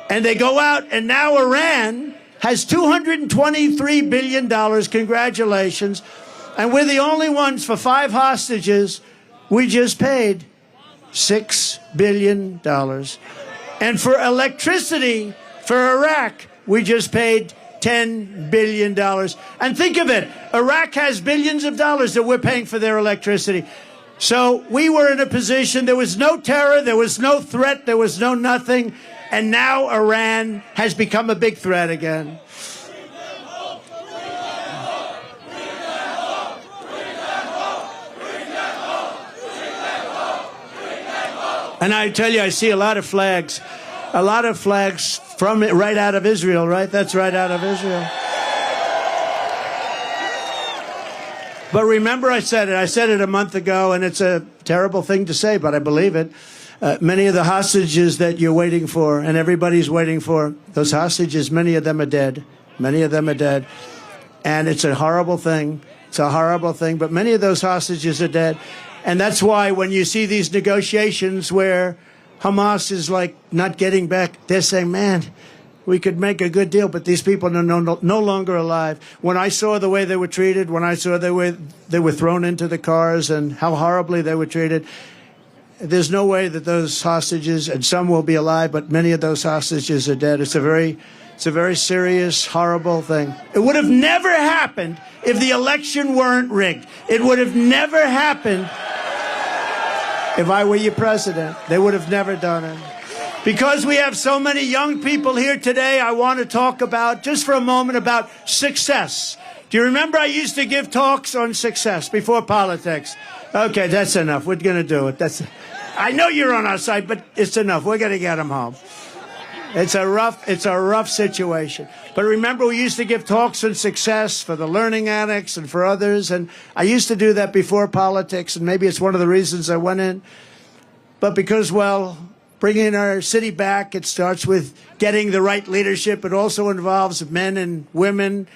And they go out, and now Iran has $223 billion. Congratulations. And we're the only ones for 5 hostages. We just paid $6 billion. And for electricity for Iraq, we just paid $10 billion. And think of it, Iraq has billions of dollars that we're paying for their electricity. So we were in a position, there was no terror, there was no threat, there was no nothing. And now Iran has become a big threat again. And I tell you, I see a lot of flags from right out of Israel, right? That's right out of Israel. But remember, I said it a month ago, and it's a terrible thing to say, but I believe it. Many of the hostages that you're waiting for, and everybody's waiting for, those hostages, many of them are dead. Many of them are dead. And it's a horrible thing. It's a horrible thing, but many of those hostages are dead. And that's why when you see these negotiations where Hamas is like not getting back, they're saying, man, we could make a good deal, but these people are no longer alive. When I saw the way they were treated, when I saw they were thrown into the cars and how horribly they were treated, there's no way that those hostages, and some will be alive, but many of those hostages are dead. It's a very serious, horrible thing. It would have never happened if the election weren't rigged. It would have never happened if I were your president. They would have never done it. Because we have so many young people here today, I want to talk about, just for a moment, about success. Do you remember I used to give talks on success before politics? Okay, that's enough. We're going to do it. I know you're on our side, but it's enough. We're going to get them home. It's a rough situation. But remember, we used to give talks on success for the learning addicts and for others. And I used to do that before politics. And maybe it's one of the reasons I went in. But because, well, bringing our city back, it starts with getting the right leadership. It also involves men and women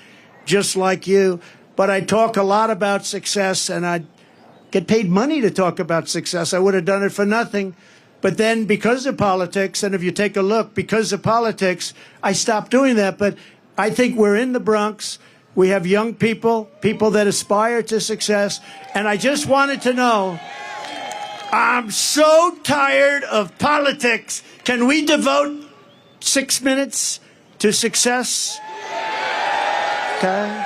just like you. But I talk a lot about success, and I get paid money to talk about success. I would have done it for nothing. But then because of politics, and if you take a look, because of politics, I stopped doing that. But I think we're in the Bronx. We have young people, people that aspire to success. And I just wanted to know, I'm so tired of politics. Can we devote 6 minutes to success? Okay.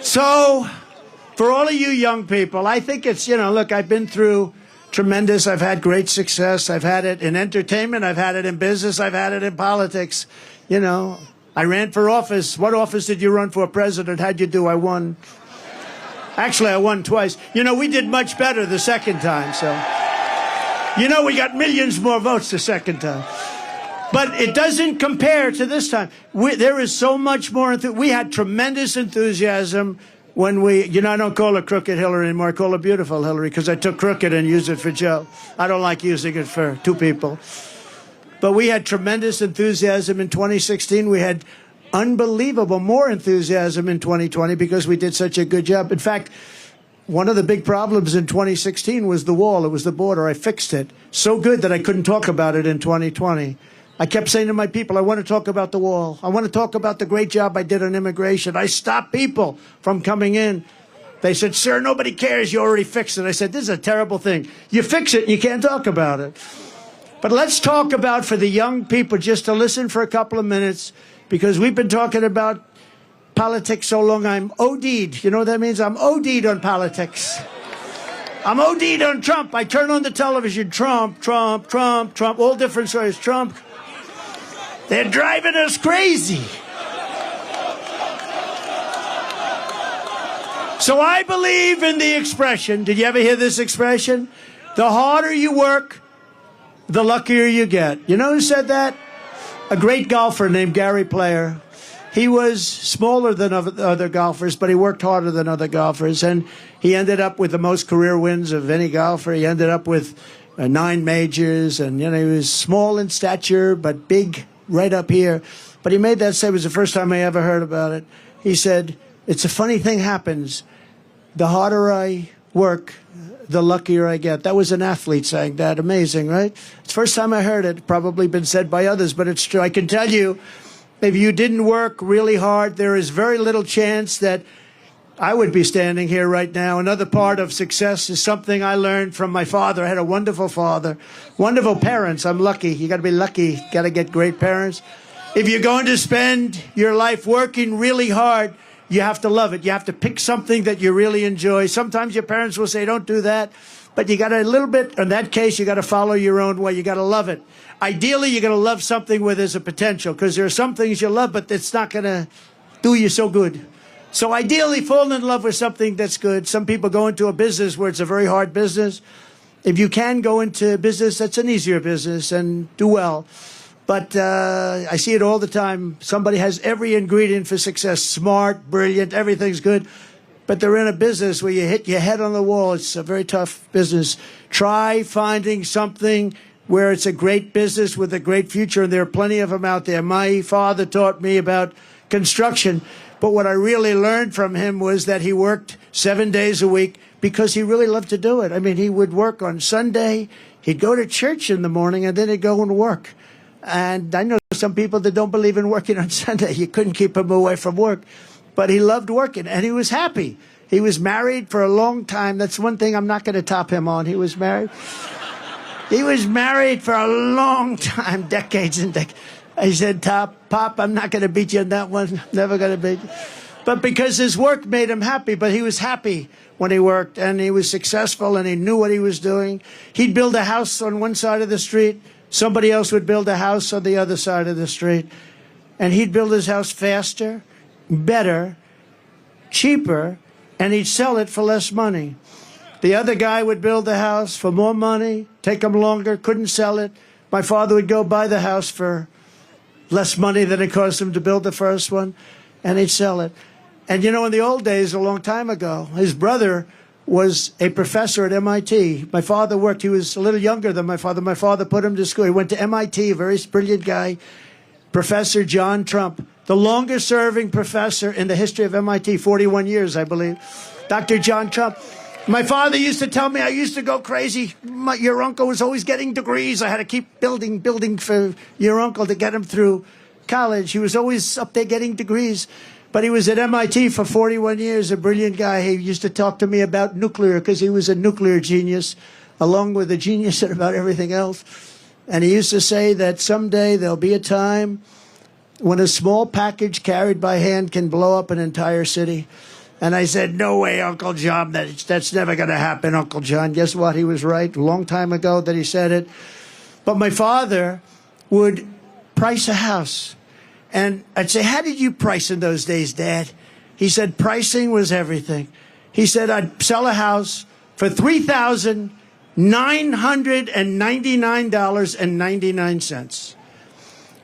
So, for all of you young people, I think it's, look, I've been through tremendous, I've had great success. I've had it in entertainment. I've had it in business. I've had it in politics. I ran for office. What office did you run for? President? How'd you do? I won. Actually, I won twice. We did much better the second time. So, we got millions more votes the second time. But it doesn't compare to this time. There is so much more. We had tremendous enthusiasm when I don't call her Crooked Hillary anymore. I call her Beautiful Hillary because I took crooked and used it for Joe. I don't like using it for two people. But we had tremendous enthusiasm in 2016. We had unbelievable more enthusiasm in 2020 because we did such a good job. In fact, one of the big problems in 2016 was the wall. It was the border. I fixed it so good that I couldn't talk about it in 2020. I kept saying to my people, I want to talk about the wall. I want to talk about the great job I did on immigration. I stopped people from coming in. They said, sir, nobody cares. You already fixed it. I said, this is a terrible thing. You fix it and you can't talk about it. But let's talk about, for the young people, just to listen for a couple of minutes, because we've been talking about politics so long, I'm OD'd. You know what that means? I'm OD'd on politics. I'm OD'd on Trump. I turn on the television, Trump, Trump, Trump, Trump, all different stories, Trump. They're driving us crazy. So I believe in the expression. Did you ever hear this expression? The harder you work, the luckier you get. You know who said that? A great golfer named Gary Player. He was smaller than other golfers, but he worked harder than other golfers. And he ended up with the most career wins of any golfer. He ended up with 9 majors. And, he was small in stature, but big right up here. But he made that say, it was the first time I ever heard about it. He said, it's a funny thing happens. The harder I work, the luckier I get. That was an athlete saying that. Amazing, right? It's the first time I heard it. Probably been said by others, but it's true. I can tell you, if you didn't work really hard, there is very little chance that I would be standing here right now. Another part of success is something I learned from my father. I had a wonderful father, wonderful parents. I'm lucky. You got to be lucky. Got to get great parents. If you're going to spend your life working really hard, you have to love it. You have to pick something that you really enjoy. Sometimes your parents will say, don't do that. But you got to, a little bit, in that case, you got to follow your own way. You got to love it. Ideally, you're going to love something where there's a potential, because there are some things you love, but it's not going to do you so good. So ideally, fall in love with something that's good. Some people go into a business where it's a very hard business. If you can go into a business that's an easier business and do well. But I see it all the time. Somebody has every ingredient for success, smart, brilliant, everything's good. But they're in a business where you hit your head on the wall. It's a very tough business. Try finding something where it's a great business with a great future, and there are plenty of them out there. My father taught me about construction. But what I really learned from him was that he worked 7 days a week because he really loved to do it. I mean, he would work on Sunday. He'd go to church in the morning, and then he'd go and work. And I know some people that don't believe in working on Sunday. You couldn't keep him away from work. But he loved working, and he was happy. He was married for a long time. That's one thing I'm not going to top him on. He was married. He was married for a long time, decades and decades. I said, Pop, I'm not going to beat you on that one. Never going to beat you. But because his work made him happy. But he was happy when he worked, and he was successful, and he knew what he was doing. He'd build a house on one side of the street. Somebody else would build a house on the other side of the street. and he'd build his house faster, better, cheaper, and he'd sell it for less money. The other guy would build the house for more money, take him longer, couldn't sell it. My father would go buy the house for less money than it cost him to build the first one, and he'd sell it. And, in the old days, a long time ago, his brother was a professor at MIT. My father worked. He was a little younger than my father. My father put him to school. He went to MIT, a very brilliant guy, Professor John Trump, the longest-serving professor in the history of MIT, 41 years, I believe, Dr. John Trump. My father used to tell me I used to go crazy. Your uncle was always getting degrees. I had to keep building for your uncle to get him through college. He was always up there getting degrees. But he was at MIT for 41 years, a brilliant guy. He used to talk to me about nuclear because he was a nuclear genius, along with a genius at about everything else. And he used to say that someday there'll be a time when a small package carried by hand can blow up an entire city. And I said, no way, Uncle John, that's never going to happen, Uncle John. Guess what? He was right a long time ago that he said it. But my father would price a house. And I'd say, how did you price in those days, Dad? He said, pricing was everything. He said, I'd sell a house for $3,999.99.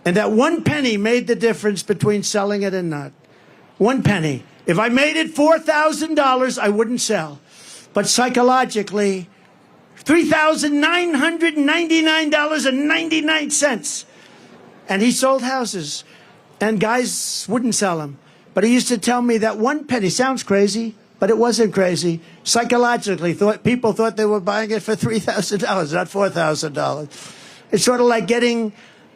And that one penny made the difference between selling it and not. One penny. If I made it $4,000, I wouldn't sell. But psychologically, $3,999.99. And he sold houses. And guys wouldn't sell them. But he used to tell me that one penny, sounds crazy, but it wasn't crazy. Psychologically, people thought they were buying it for $3,000, not $4,000. It's sort of like getting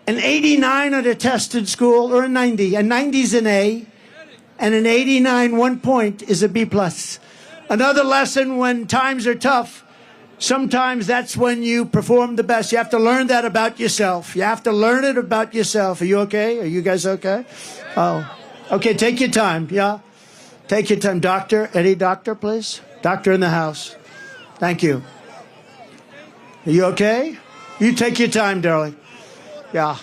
an 89 on a test in school or a 90. A 90's an A, and an 89, 1 point, is a B+. Another lesson: when times are tough, sometimes that's when you perform the best. You have to learn that about yourself. You have to learn it about yourself. Are you okay? Are you guys okay? Oh, okay. Take your time. Yeah. Take your time. Doctor, any doctor, please? Doctor in the house. Thank you. Are you okay? You take your time, darling. Yeah.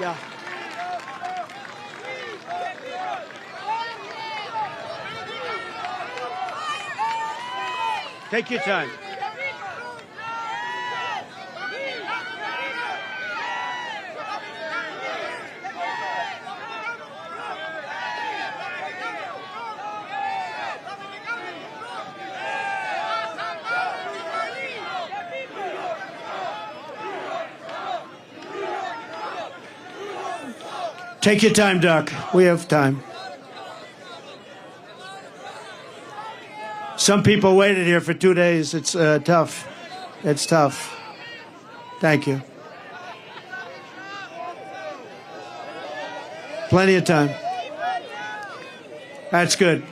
Yeah. Take your time. Take your time, Doc. We have time. Some people waited here for 2 days. It's tough. It's tough. Thank you. Plenty of time. That's good.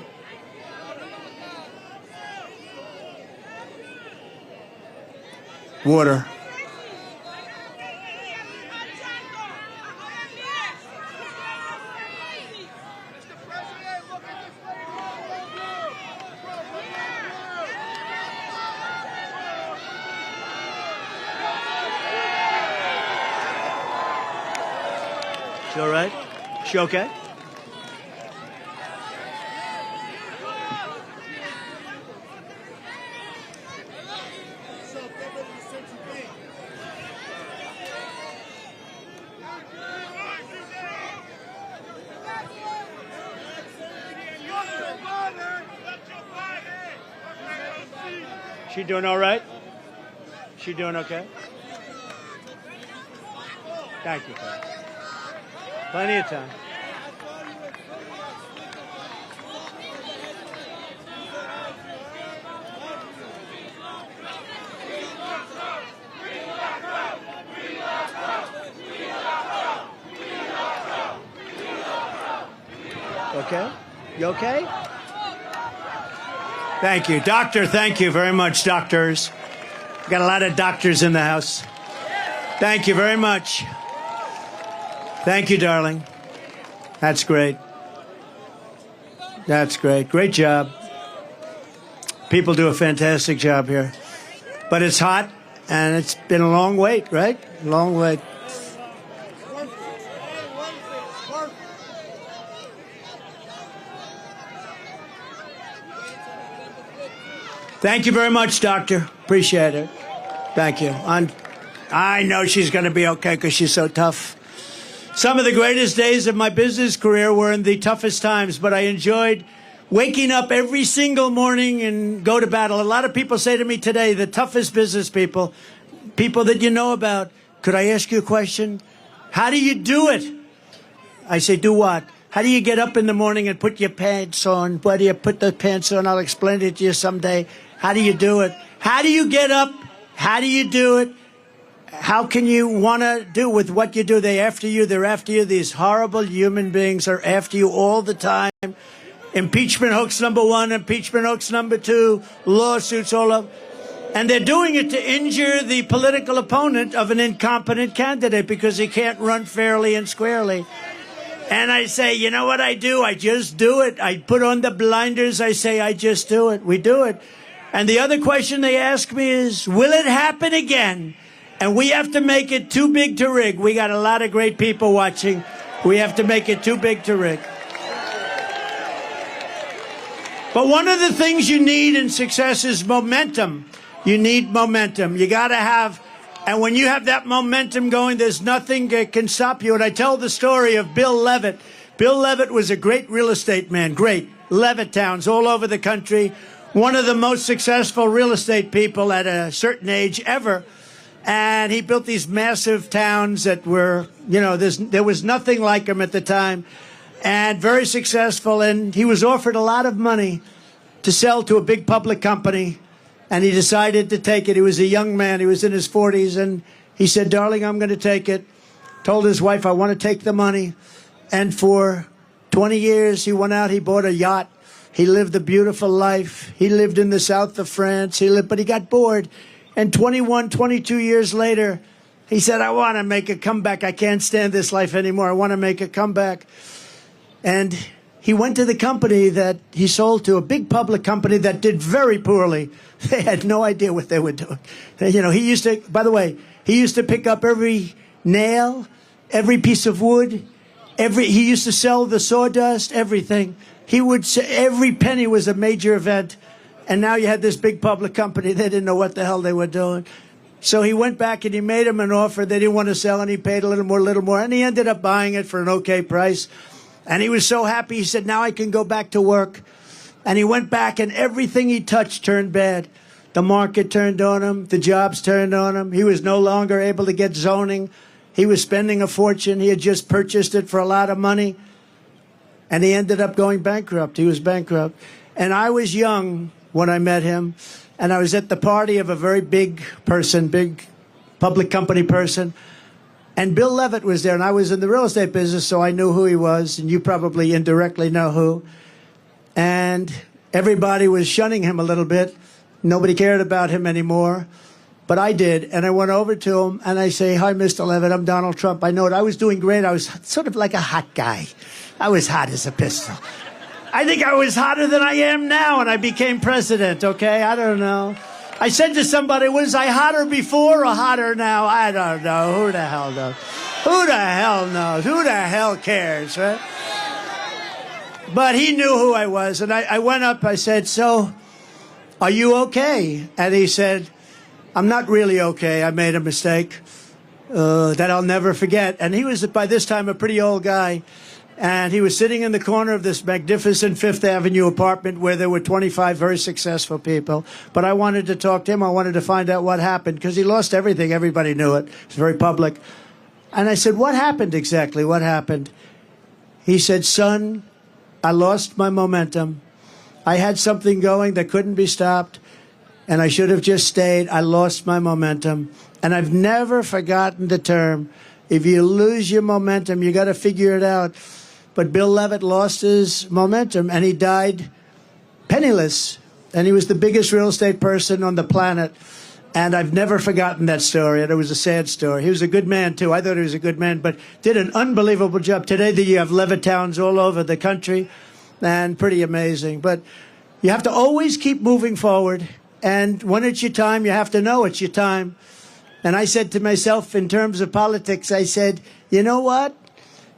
Water. She all right? She okay? She doing all right? She doing okay? Thank you, Pat. Plenty of time. Okay? You okay? Thank you. Doctor, thank you very much, doctors. Got a lot of doctors in the house. Thank you very much. Thank you, darling. That's great. That's great. Great job. People do a fantastic job here. But it's hot, And it's been a long wait, right? Long wait. Thank you very much, Doctor. Appreciate it. Thank you. I know she's going to be okay because she's so tough. Some of the greatest days of my business career were in the toughest times, but I enjoyed waking up every single morning and go to battle. A lot of people say to me today, the toughest business people, people that you know about, could I ask you a question? How do you do it? I say, do what? How do you get up in the morning and put your pants on? Why do you put the pants on? I'll explain it to you someday. How do you do it? How do you get up? How do you do it? How can you want to do with what you do? They're after you. They're after you. These horrible human beings are after you all the time. Impeachment hoax number 1, impeachment hoax number 2, lawsuits all over. And they're doing it to injure the political opponent of an incompetent candidate because he can't run fairly and squarely. And I say, you know what I do? I just do it. I put on the blinders. I say, I just do it. We do it. And the other question they ask me is, will it happen again? And we have to make it too big to rig. We got a lot of great people watching. We have to make it too big to rig. But one of the things you need in success is momentum. You need momentum. You got to have, and when you have that momentum going, there's nothing that can stop you. And I tell the story of Bill Levitt. Bill Levitt was a great real estate man, great. Levitt towns all over the country. One of the most successful real estate people at a certain age ever. And he built these massive towns that were, you know, there was nothing like him at the time. And very successful. And he was offered a lot of money to sell to a big public company. And he decided to take it. He was a young man. He was in his 40s. And he said, darling, I'm going to take it. Told his wife, I want to take the money. And for 20 years, he went out. He bought a yacht. He lived a beautiful life. He lived in the south of France. But he got bored. And 21, 22 years later, he said, I want to make a comeback. I can't stand this life anymore. I want to make a comeback. And he went to the company that he sold to, a big public company that did very poorly. They had no idea what they were doing. You know, he used to, by the way, he used to pick up every nail, every piece of wood, he used to sell the sawdust, everything. He would say every penny was a major event. And now you had this big public company. They didn't know what the hell they were doing. So he went back and he made him an offer. They didn't want to sell, and he paid a little more. And he ended up buying it for an okay price. And he was so happy. He said, now I can go back to work. And he went back, and everything he touched turned bad. The market turned on him. The jobs turned on him. He was no longer able to get zoning. He was spending a fortune. He had just purchased it for a lot of money. And he ended up going bankrupt. He was bankrupt. And I was young when I met him. And I was at the party of a very big person, big public company person. And Bill Levitt was there. And I was in the real estate business, so I knew who he was. And you probably indirectly know who. And everybody was shunning him a little bit. Nobody cared about him anymore. But I did. And I went over to him and I say, hi, Mr. Levitt. I'm Donald Trump. I know it. I was doing great. I was sort of like a hot guy. I was hot as a pistol. I think I was hotter than I am now, and I became president, okay? I don't know. I said to somebody, was I hotter before or hotter now? I don't know. Who the hell knows? Who the hell knows? Who the hell cares, right? But he knew who I was, and I went up. I said, so, are you okay? And he said, I'm not really okay. I made a mistake that I'll never forget. And he was, by this time, a pretty old guy. And he was sitting in the corner of this magnificent Fifth Avenue apartment where there were 25 very successful people. But I wanted to talk to him. I wanted to find out what happened because he lost everything. Everybody knew it. It was very public. And I said, what happened exactly? What happened? He said, son, I lost my momentum. I had something going that couldn't be stopped. And I should have just stayed. I lost my momentum. And I've never forgotten the term. If you lose your momentum, you got to figure it out. But Bill Levitt lost his momentum, and he died penniless. And he was the biggest real estate person on the planet. And I've never forgotten that story. And it was a sad story. He was a good man, too. I thought he was a good man, but did an unbelievable job. Today, you have Levitt towns all over the country, and pretty amazing. But you have to always keep moving forward. And when it's your time, you have to know it's your time. And I said to myself, in terms of politics, I said, you know what?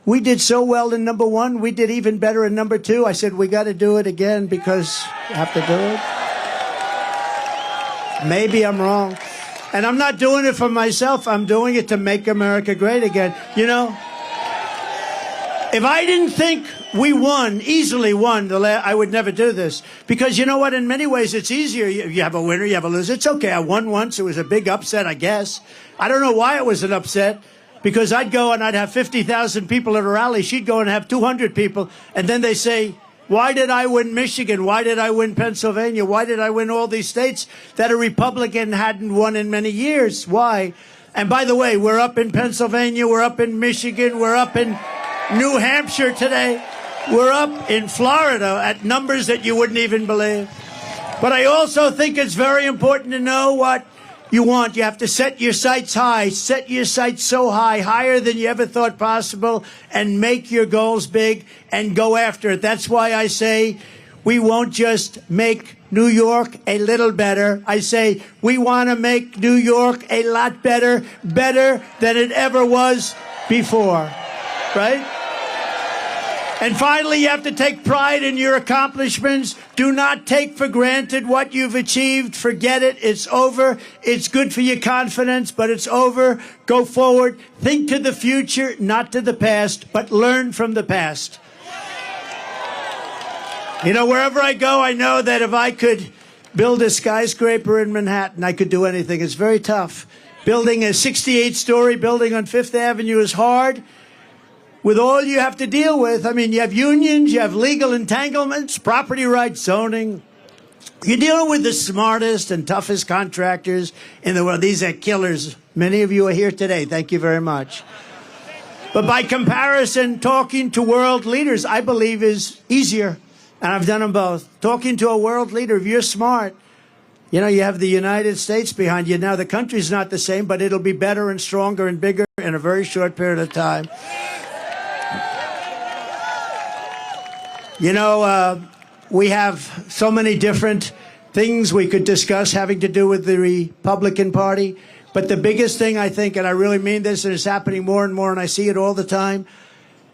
We did so well in number one. We did even better in number two. I said, we got to do it again because we have to do it. Maybe I'm wrong. And I'm not doing it for myself. I'm doing it to make America great again. You know, if I didn't think we easily won, I would never do this. Because you know what? In many ways, it's easier. You have a winner, you have a loser. It's okay. I won once. It was a big upset, I guess. I don't know why it was an upset. Because I'd go and I'd have 50,000 people at a rally. She'd go and have 200 people. And then they say, why did I win Michigan? Why did I win Pennsylvania? Why did I win all these states that a Republican hadn't won in many years? Why? And by the way, we're up in Pennsylvania. We're up in Michigan. We're up in New Hampshire today. We're up in Florida at numbers that you wouldn't even believe. But I also think it's very important to know what you want. You have to set your sights high. Set your sights so high, higher than you ever thought possible, and make your goals big and go after it. That's why I say we won't just make New York a little better. I say we want to make New York a lot better, better than it ever was before. Right? And finally, you have to take pride in your accomplishments. Do not take for granted what you've achieved. Forget it. It's over. It's good for your confidence, but it's over. Go forward. Think to the future, not to the past, but learn from the past. You know, wherever I go, I know that if I could build a skyscraper in Manhattan, I could do anything. It's very tough. Building a 68-story building on Fifth Avenue is hard. With all you have to deal with, I mean, you have unions, you have legal entanglements, property rights, zoning. You're dealing with the smartest and toughest contractors in the world. These are killers. Many of you are here today. Thank you very much. But by comparison, talking to world leaders, I believe, is easier. And I've done them both. Talking to a world leader, if you're smart, you know, you have the United States behind you. Now, the country's not the same, but it'll be better and stronger and bigger in a very short period of time. You know, we have so many different things we could discuss having to do with the Republican Party. But the biggest thing, I think, and I really mean this, and it's happening more and more, and I see it all the time,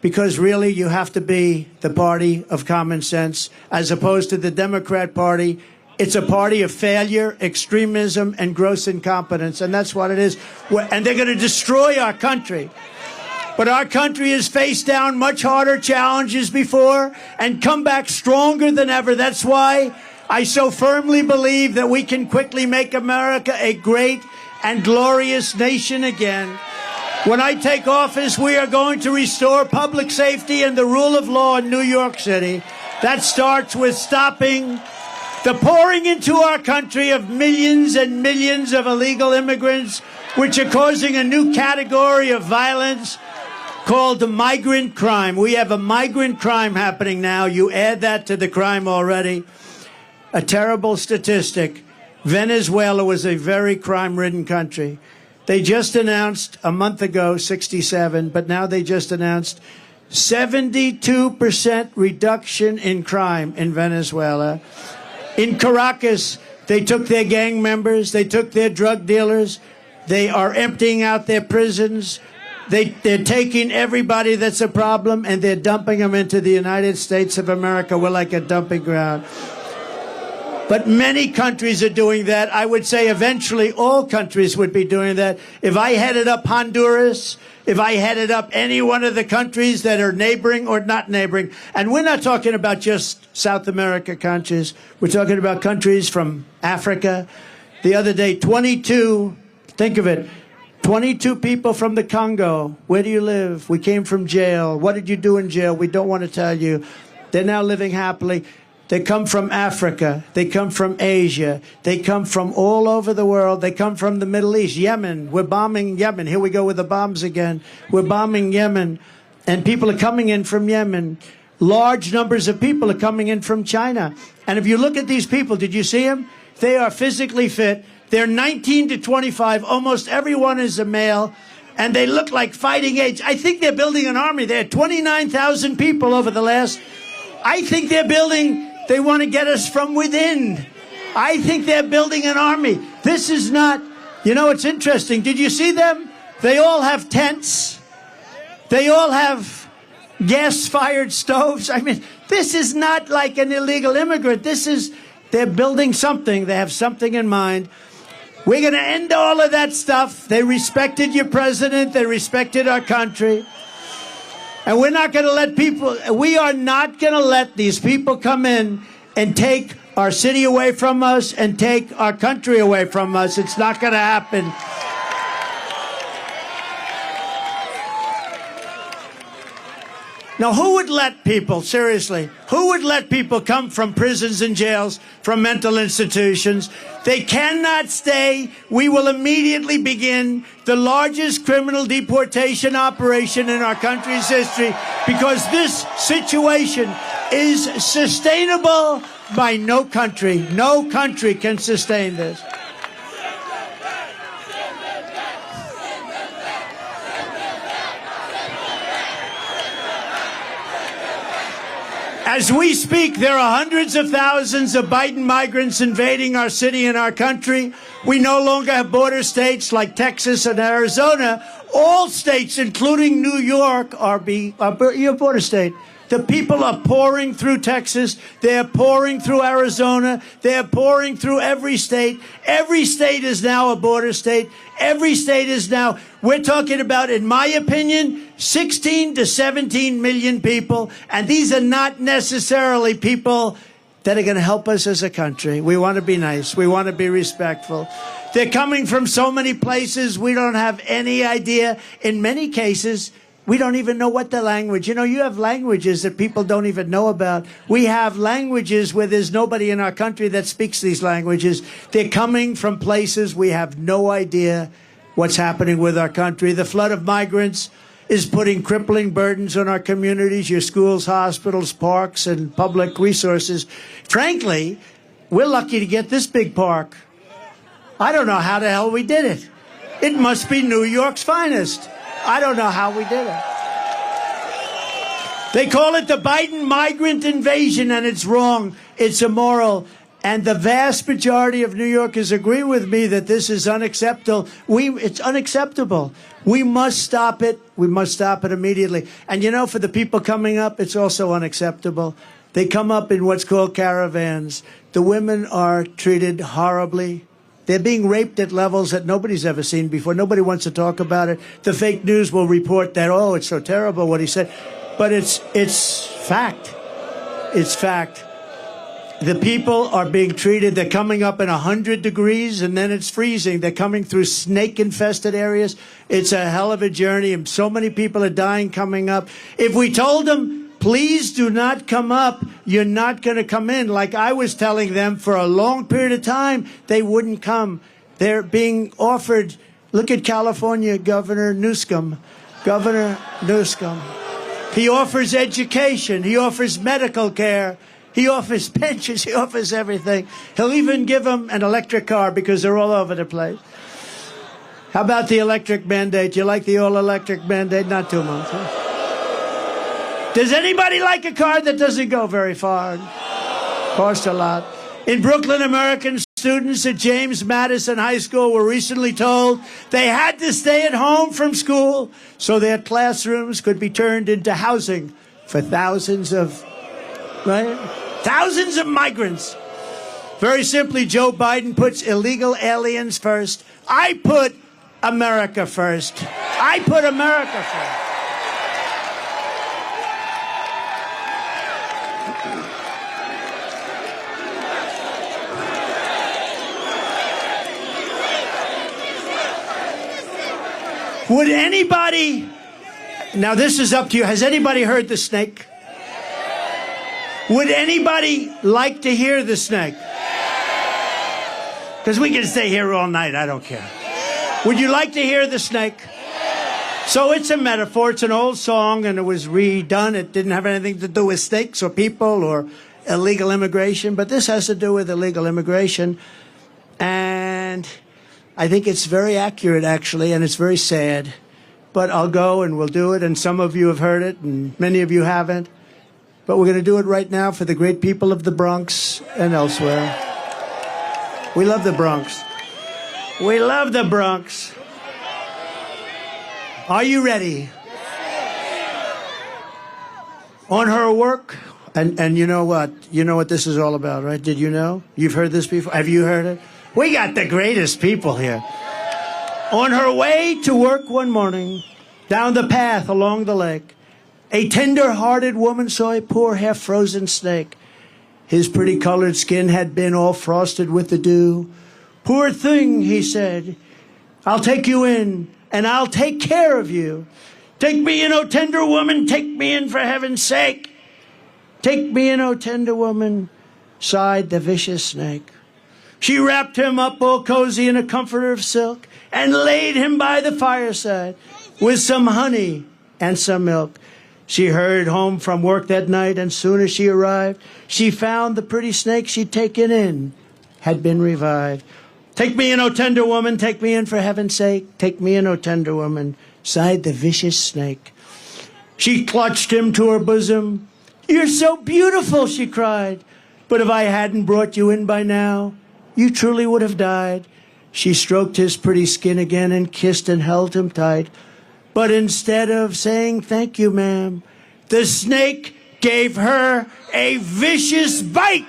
because really you have to be the party of common sense as opposed to the Democrat Party. It's a party of failure, extremism, and gross incompetence, and that's what it is. And they're going to destroy our country. But our country has faced down much harder challenges before and come back stronger than ever. That's why I so firmly believe that we can quickly make America a great and glorious nation again. When I take office, we are going to restore public safety and the rule of law in New York City. That starts with stopping the pouring into our country of millions and millions of illegal immigrants, which are causing a new category of violence called migrant crime. We have a migrant crime happening now. You add that to the crime already. A terrible statistic. Venezuela was a very crime-ridden country. They just announced a month ago, 67, but now they just announced 72% reduction in crime in Venezuela. In Caracas, they took their gang members, they took their drug dealers, they are emptying out their prisons. They're taking everybody that's a problem and they're dumping them into the United States of America. We're like a dumping ground. But many countries are doing that. I would say eventually all countries would be doing that. If I headed up Honduras, if I headed up any one of the countries that are neighboring or not neighboring, and we're not talking about just South America countries. We're talking about countries from Africa. The other day, 22, think of it, 22 people from the Congo. Where do you live? We came from jail. What did you do in jail? We don't want to tell you. They're now living happily. They come from Africa. They come from Asia. They come from all over the world. They come from the Middle East. Yemen. We're bombing Yemen. Here we go with the bombs again. We're bombing Yemen. And people are coming in from Yemen. Large numbers of people are coming in from China. And if you look at these people, did you see them? They are physically fit. They're 19 to 25. Almost everyone is a male. And they look like fighting age. I think they're building an army. They had 29,000 people over the last... I think they're building... They want to get us from within. I think they're building an army. This is not You know, it's interesting. Did you see them? They all have tents. They all have gas-fired stoves. I mean, this is not like an illegal immigrant. They're building something. They have something in mind. We're going to end all of that stuff. They respected your president. They respected our country. And we're not going to let we are not going to let these people come in and take our city away from us and take our country away from us. It's not going to happen. Now, who would let people, seriously, who would let people come from prisons and jails, from mental institutions? They cannot stay. We will immediately begin the largest criminal deportation operation in our country's history because this situation is sustainable by no country. No country can sustain this. As we speak, there are hundreds of thousands of Biden migrants invading our city and our country. We no longer have border states like Texas and Arizona. All states, including New York, are your border state. The people are pouring through Texas. They're pouring through Arizona. They're pouring through every state. Every state is now a border state. Every state is now, we're talking about, in my opinion, 16 to 17 million people. And these are not necessarily people that are going to help us as a country. We want to be nice. We want to be respectful. They're coming from so many places. We don't have any idea. In many cases, we don't even know what the language. You know, you have languages that people don't even know about. We have languages where there's nobody in our country that speaks these languages. They're coming from places we have no idea what's happening with our country. The flood of migrants is putting crippling burdens on our communities, your schools, hospitals, parks, and public resources. Frankly, we're lucky to get this big park. I don't know how the hell we did it. It must be New York's finest. I don't know how we did it. They call it the Biden migrant invasion, and it's wrong. It's immoral. And the vast majority of New Yorkers agree with me that this is unacceptable. It's unacceptable. We must stop it. We must stop it immediately. And you know, for the people coming up, it's also unacceptable. They come up in what's called caravans. The women are treated horribly. They're being raped at levels that nobody's ever seen before. Nobody wants to talk about it. The fake news will report that, oh, it's so terrible what he said. But it's fact. It's fact. The people are being treated. They're coming up in 100 degrees, and then it's freezing. They're coming through snake-infested areas. It's a hell of a journey, and so many people are dying coming up. If we told them, please do not come up, you're not going to come in, like I was telling them for a long period of time, they wouldn't come. They're being offered. Look at California Governor Newsom. Governor Newsom. He offers education. He offers medical care. He offers pensions. He offers everything. He'll even give them an electric car because they're all over the place. How about the electric mandate? You like the all-electric mandate? Not too much, huh? Does anybody like a car that doesn't go very far? Costs a lot. In Brooklyn, American students at James Madison High School were recently told they had to stay at home from school so their classrooms could be turned into housing for thousands of migrants. Very simply, Joe Biden puts illegal aliens first. I put America first. I put America first. Would anybody, now this is up to you, has anybody heard the snake? Would anybody like to hear the snake? Because we can stay here all night, I don't care. Would you like to hear the snake? So it's a metaphor, it's an old song, and it was redone. It didn't have anything to do with snakes or people or illegal immigration, but this has to do with illegal immigration. And I think it's very accurate, actually, and it's very sad. But I'll go and we'll do it, and some of you have heard it, and many of you haven't. But we're going to do it right now for the great people of the Bronx and elsewhere. We love the Bronx. We love the Bronx. Are you ready? On her work, and you know what? You know what this is all about, right? Did you know? You've heard this before? Have you heard it? We got the greatest people here. On her way to work one morning, down the path along the lake, a tender-hearted woman saw a poor half-frozen snake. His pretty colored skin had been all frosted with the dew. Poor thing, he said, I'll take you in, and I'll take care of you. Take me in, O tender woman, take me in for heaven's sake. Take me in, O tender woman, sighed the vicious snake. She wrapped him up all cozy in a comforter of silk and laid him by the fireside with some honey and some milk. She hurried home from work that night, and soon as she arrived, she found the pretty snake she'd taken in had been revived. Take me in, O tender woman, take me in for heaven's sake. Take me in, O tender woman, sighed the vicious snake. She clutched him to her bosom. You're so beautiful, she cried. But if I hadn't brought you in by now, you truly would have died. She stroked his pretty skin again and kissed and held him tight. But instead of saying thank you, ma'am, the snake gave her a vicious bite.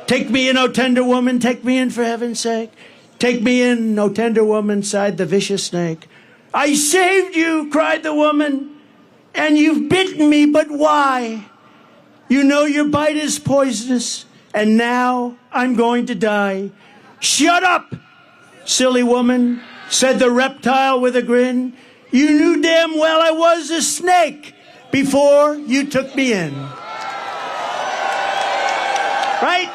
Take me in, O tender woman, take me in for heaven's sake. Take me in, O tender woman, sighed the vicious snake. I saved you, cried the woman, and you've bitten me, but why? You know your bite is poisonous, and now I'm going to die. Shut up, silly woman, said the reptile with a grin. You knew damn well I was a snake before you took me in. Right?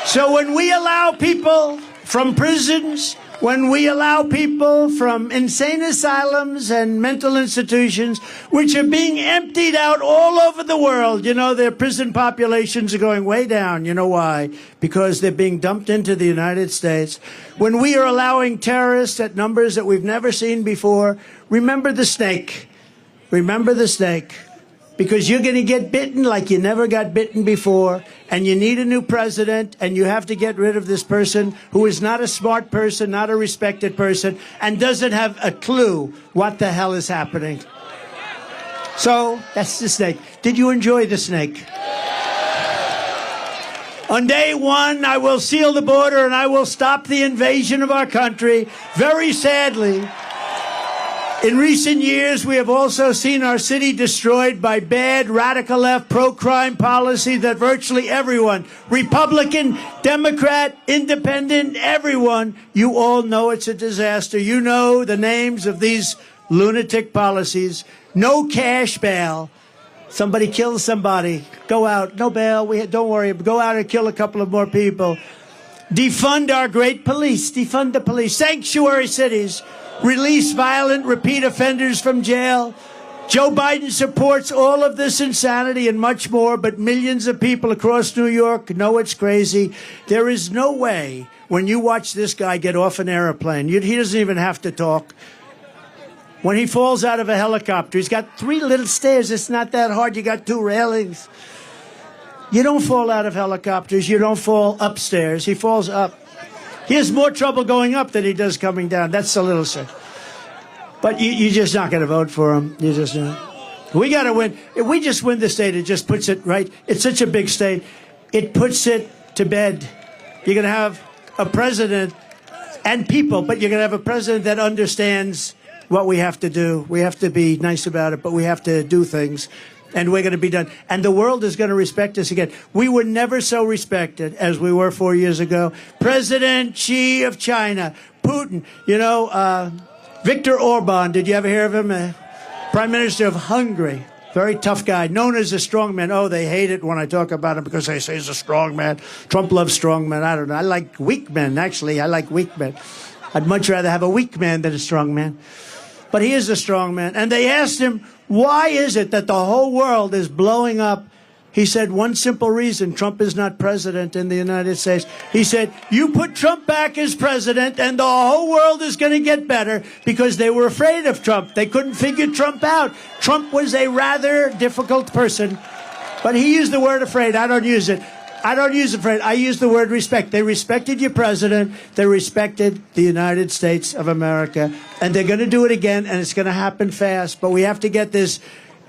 So when we allow people from prisons, when we allow people from insane asylums and mental institutions, which are being emptied out all over the world, you know, their prison populations are going way down. You know why? Because they're being dumped into the United States. When we are allowing terrorists at numbers that we've never seen before, remember the snake. Remember the snake. Because you're going to get bitten like you never got bitten before, and you need a new president, and you have to get rid of this person who is not a smart person, not a respected person, and doesn't have a clue what the hell is happening. So, that's the snake. Did you enjoy the snake? On day one, I will seal the border, and I will stop the invasion of our country. Very sadly, in recent years, we have also seen our city destroyed by bad, radical left, pro-crime policy that virtually everyone, Republican, Democrat, Independent, everyone, you all know it's a disaster. You know the names of these lunatic policies. No cash bail. Somebody kills somebody. Go out. No bail. Don't worry. Go out and kill a couple of more people. Defund our great police. Defund the police. Sanctuary cities. Release violent repeat offenders from jail. Joe Biden supports all of this insanity and much more, but millions of people across New York know it's crazy. There is no way when you watch this guy get off an airplane, he doesn't even have to talk. When he falls out of a helicopter, he's got 3 little stairs. It's not that hard. You got 2 railings. You don't fall out of helicopters. You don't fall upstairs. He falls up. He has more trouble going up than he does coming down. That's a little sick. But you're just not going to vote for him. You just not. We got to win. If we just win the state, it just puts it right. It's such a big state. It puts it to bed. You're going to have a president and people, but you're going to have a president that understands what we have to do. We have to be nice about it, but we have to do things. And we're going to be done. And the world is going to respect us again. We were never so respected as we were 4 years ago. President Xi of China, Putin, Viktor Orban, did you ever hear of him? Prime Minister of Hungary, very tough guy, known as a strong man. Oh, they hate it when I talk about him because they say he's a strong man. Trump loves strong men. I don't know. I like weak men, actually. I like weak men. I'd much rather have a weak man than a strong man. But he is a strong man. And they asked him, why is it that the whole world is blowing up? He said, one simple reason, Trump is not president in the United States. He said, you put Trump back as president and the whole world is going to get better, because they were afraid of Trump. They couldn't figure Trump out. Trump was a rather difficult person, but he used the word afraid. I don't use it. I don't use the phrase. I use the word respect. They respected your president. They respected the United States of America. And they're going to do it again, and it's going to happen fast. But we have to get this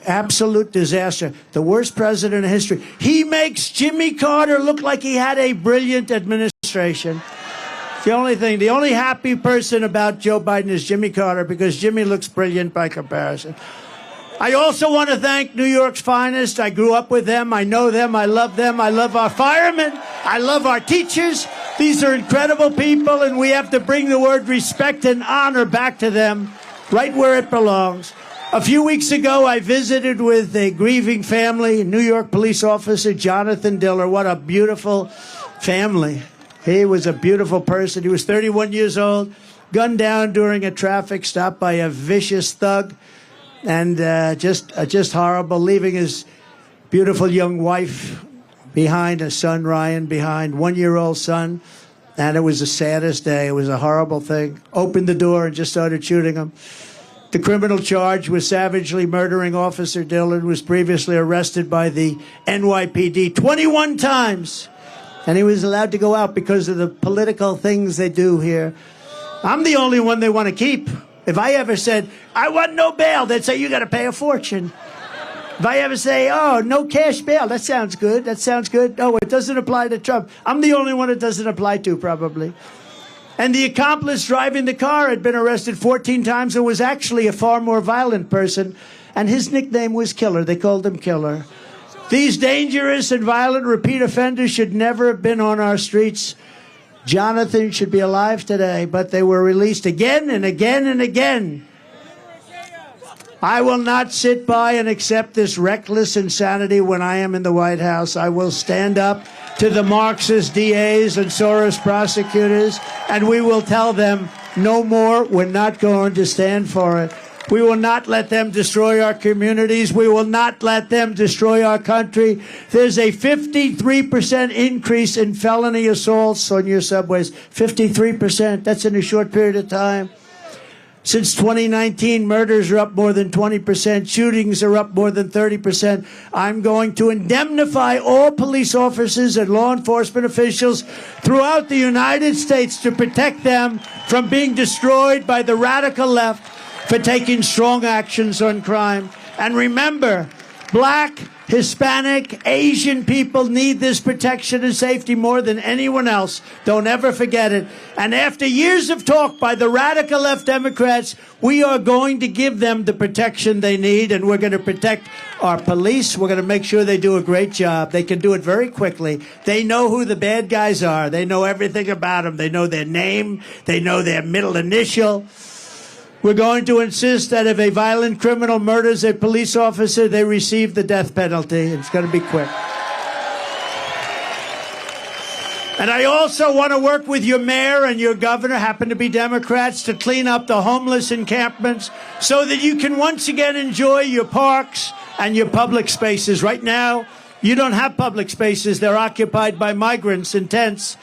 absolute disaster. The worst president in history. He makes Jimmy Carter look like he had a brilliant administration. The only thing, the only happy person about Joe Biden is Jimmy Carter, because Jimmy looks brilliant by comparison. I also want to thank New York's finest. I grew up with them. I know them. I love them. I love our firemen. I love our teachers. These are incredible people, and we have to bring the word respect and honor back to them right where it belongs. A few weeks ago, I visited with a grieving family, New York police officer Jonathan Diller. What a beautiful family. He was a beautiful person. He was 31 years old, gunned down during a traffic stop by a vicious thug. And just horrible, leaving his beautiful young wife behind, a son, Ryan, behind, 1-year-old son. And it was the saddest day. It was a horrible thing. Opened the door and just started shooting him. The criminal charge was savagely murdering Officer Dillon, was previously arrested by the NYPD 21 times. And he was allowed to go out because of the political things they do here. I'm the only one they want to keep. If I ever said, I want no bail, they'd say, you got to pay a fortune. If I ever say, oh, no cash bail, that sounds good, that sounds good. No, it doesn't apply to Trump. I'm the only one it doesn't apply to, probably. And the accomplice driving the car had been arrested 14 times and was actually a far more violent person. And his nickname was Killer. They called him Killer. These dangerous and violent repeat offenders should never have been on our streets. Jonathan should be alive today, but they were released again and again and again. I will not sit by and accept this reckless insanity when I am in the White House. I will stand up to the Marxist DAs and Soros prosecutors, and we will tell them no more. We're not going to stand for it. We will not let them destroy our communities. We will not let them destroy our country. There's a 53% increase in felony assaults on your subways. 53%. That's in a short period of time. Since 2019, murders are up more than 20%. Shootings are up more than 30%. I'm going to indemnify all police officers and law enforcement officials throughout the United States to protect them from being destroyed by the radical left for taking strong actions on crime. And remember, Black, Hispanic, Asian people need this protection and safety more than anyone else. Don't ever forget it. And after years of talk by the radical left Democrats, we are going to give them the protection they need, and we're going to protect our police. We're going to make sure they do a great job. They can do it very quickly. They know who the bad guys are. They know everything about them. They know their name. They know their middle initial. We're going to insist that if a violent criminal murders a police officer, they receive the death penalty. It's going to be quick. And I also want to work with your mayor and your governor, happen to be Democrats, to clean up the homeless encampments so that you can once again enjoy your parks and your public spaces. Right now, you don't have public spaces. They're occupied by migrants in tents.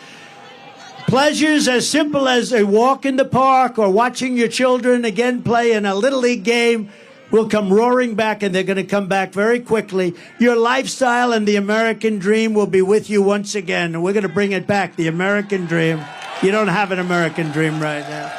Pleasures as simple as a walk in the park or watching your children again play in a Little League game will come roaring back, and they're going to come back very quickly. Your lifestyle and the American dream will be with you once again, and we're going to bring it back, the American dream. You don't have an American dream right now.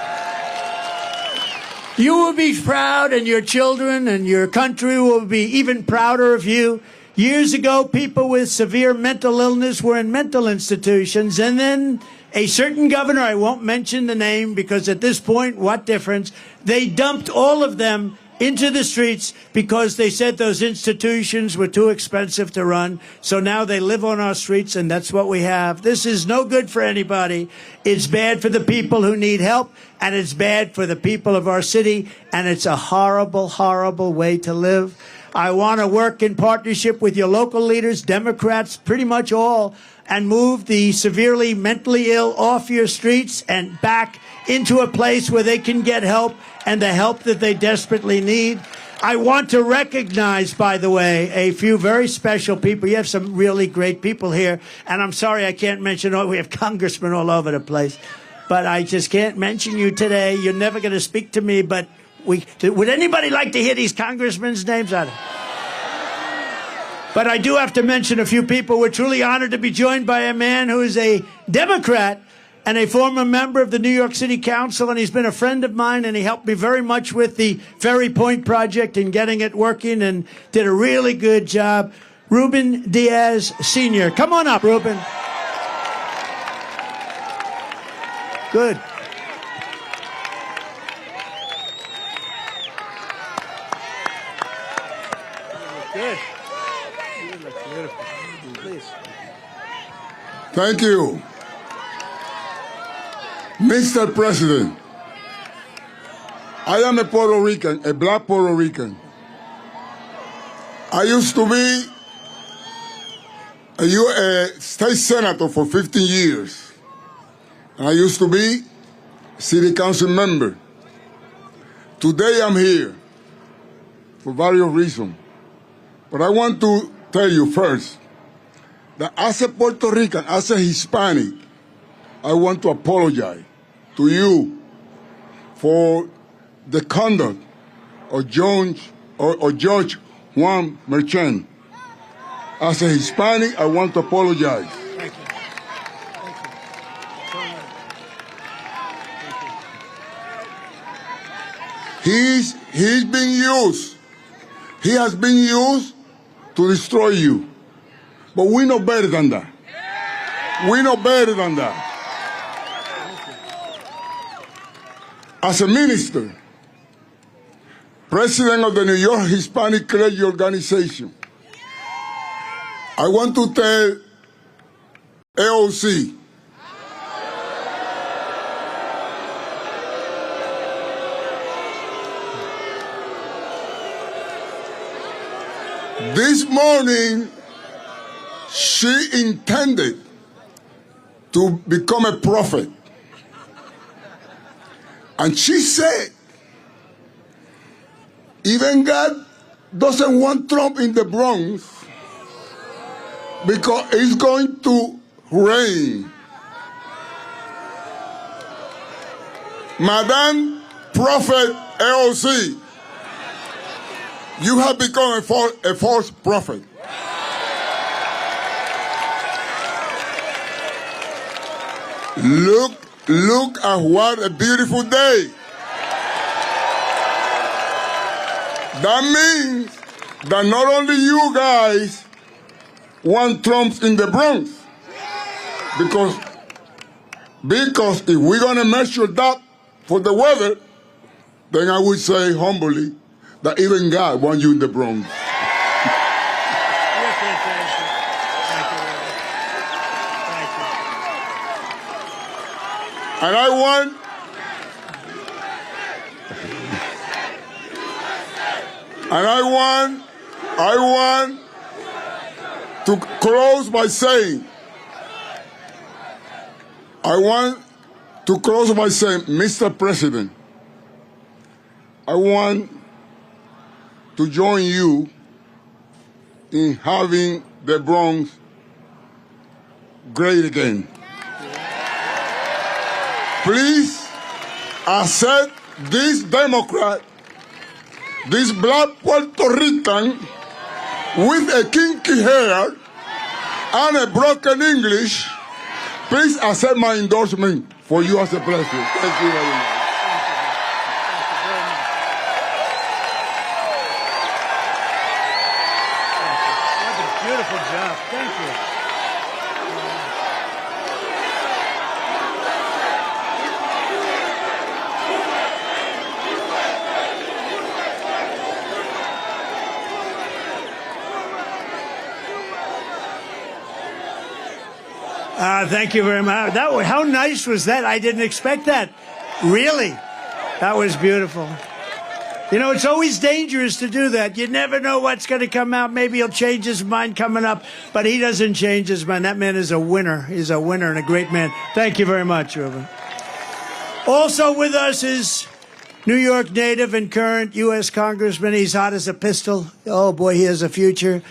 You will be proud, and your children and your country will be even prouder of you. Years ago, people with severe mental illness were in mental institutions, and then a certain governor, I won't mention the name because at this point, what difference? They dumped all of them into the streets because they said those institutions were too expensive to run. So now they live on our streets, and that's what we have. This is no good for anybody. It's bad for the people who need help, and it's bad for the people of our city, and it's a horrible, horrible way to live. I want to work in partnership with your local leaders, Democrats, pretty much all, and move the severely mentally ill off your streets and back into a place where they can get help and the help that they desperately need. I want to recognize, by the way, a few very special people. You have some really great people here, and I'm sorry I can't mention all. We have congressmen all over the place, but I just can't mention you today. You're never going to speak to me, but would anybody like to hear these congressmen's names? But But I do have to mention a few people. We're truly honored to be joined by a man who is a Democrat and a former member of the New York City Council, and he's been a friend of mine, and he helped me very much with the Ferry Point project and getting it working, and did a really good job. Ruben Diaz Sr. Come on up, Ruben. Good. Good. You look beautiful. Please. Thank you. Mr. President, I am a Puerto Rican, a black Puerto Rican. I used to be a state senator for 15 years. And I used to be a city council member. Today I'm here for various reasons. But I want to tell you first that as a Puerto Rican, as a Hispanic, I want to apologize to you for the conduct of George Juan Merchant. As a Hispanic, I want to apologize. Thank you. He's been used. He has been used to destroy you. But we know better than that. We know better than that. As a minister, president of the New York Hispanic Clergy Organization, I want to tell AOC this morning she intended to become a prophet. And she said, even God doesn't want Trump in the Bronx because it's going to rain. Madam Prophet AOC, you have become a false prophet. Look at what a beautiful day. That means that not only you guys want Trump in the Bronx, because if we're going to measure that for the weather, then I would say humbly that even God wants you in the Bronx. And I want to close by saying, Mr. President, I want to join you in having the Bronx great again. Please accept this Democrat, this black Puerto Rican with a kinky hair and a broken English. Please accept my endorsement for you as a president. Thank you very much. Beautiful job. Thank you. Thank you very much. How nice was that? I didn't expect that. Really. That was beautiful. You know, it's always dangerous to do that. You never know what's going to come out. Maybe he'll change his mind coming up, but he doesn't change his mind. That man is a winner. He's a winner and a great man. Thank you very much, Ruben. Also with us is New York native and current U.S. Congressman. He's hot as a pistol. Oh, boy, he has a future.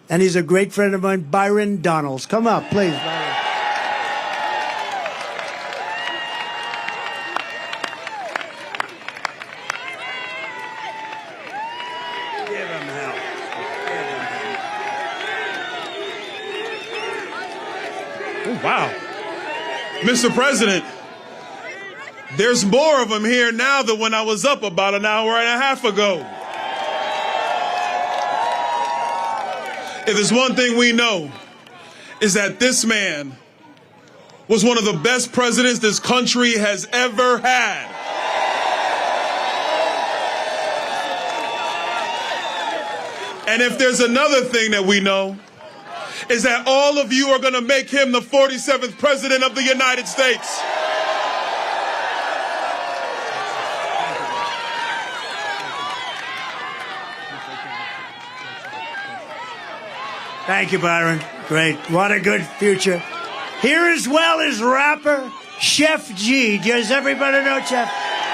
And he's a great friend of mine, Byron Donalds. Come up, please, Byron. Oh, wow. Mr. President, there's more of them here now than when I was up about an hour and a half ago. If there's one thing we know, is that this man was one of the best presidents this country has ever had. And if there's another thing that we know, is that all of you are going to make him the 47th president of the United States. Thank you, Byron. Great. What a good future. Here as well is rapper Chef G. Does everybody know Chef?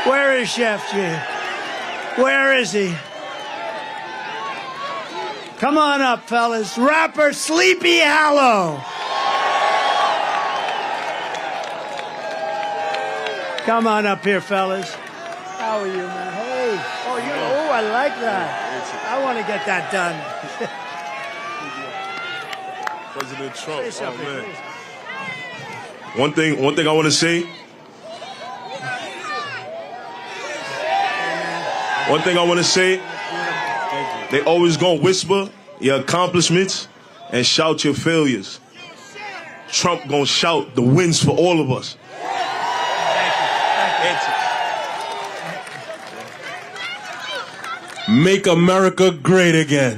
Where is Chef G? Where is he? Come on up, fellas. Rapper Sleepy Hollow. Come on up here, fellas. How are you, man? Hey. Oh, I like that. I want to get that done. President Trump. Oh, man. One thing I want to say. One thing I want to say. They always gonna whisper your accomplishments and shout your failures. Trump gonna shout the wins for all of us. Make America great again.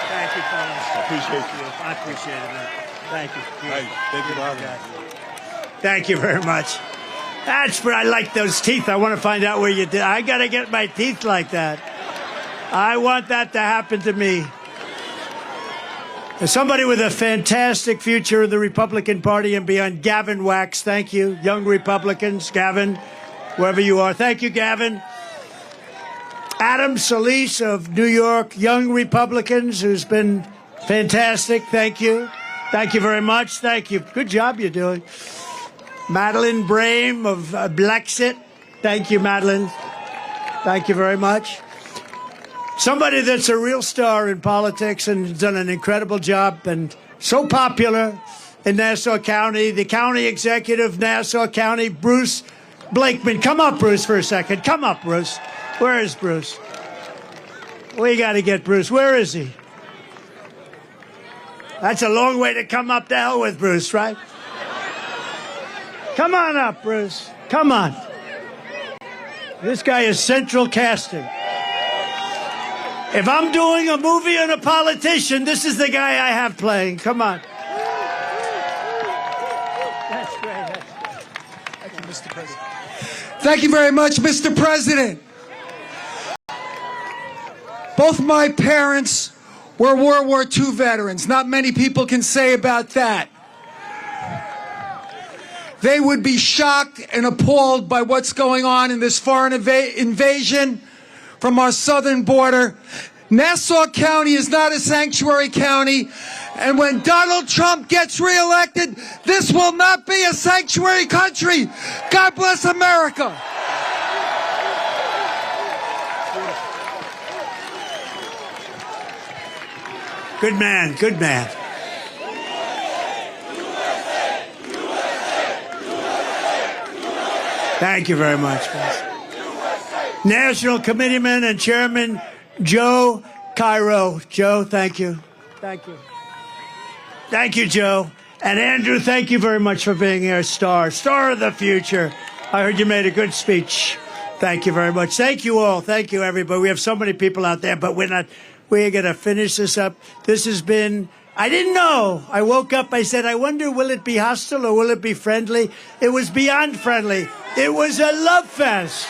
Thank you, fellas. I appreciate it, man. Thank you. Thank you, Bob. Thank you very much. That's where I like those teeth. I want to find out where you did. I got to get my teeth like that. I want that to happen to me. As somebody with a fantastic future in the Republican Party and beyond, Gavin Wax. Thank you. Young Republicans, Gavin, wherever you are. Thank you, Gavin. Adam Solis of New York, Young Republicans, who's been fantastic. Thank you. Thank you very much. Thank you. Good job you're doing. Madeline Brame of Blexit. Thank you, Madeline. Thank you very much. Somebody that's a real star in politics and done an incredible job and so popular in Nassau County. The county executive, Nassau County, Bruce Blakeman. Come up, Bruce, for a second. Come up, Bruce. Where is Bruce? We got to get Bruce. Where is he? That's a long way to come up to hell with Bruce, right? Come on up, Bruce. Come on. This guy is central casting. If I'm doing a movie on a politician, this is the guy I have playing. Come on. That's great. Thank you, Mr. President. Thank you very much, Mr. President. Both my parents were World War II veterans. Not many people can say about that. They would be shocked and appalled by what's going on in this foreign invasion from our southern border. Nassau County is not a sanctuary county, and when Donald Trump gets reelected, this will not be a sanctuary country. God bless America. Good man, good man. Thank you very much, guys. National Committeeman and Chairman Joe Cairo. Joe, thank you. Thank you. Thank you, Joe. And Andrew, thank you very much for being here, star of the future. I heard you made a good speech. Thank you very much. Thank you all. Thank you, everybody. We have so many people out there, but we're going to finish this up. This has been, I didn't know. I woke up, I said, I wonder, will it be hostile or will it be friendly? It was beyond friendly. It was a love fest.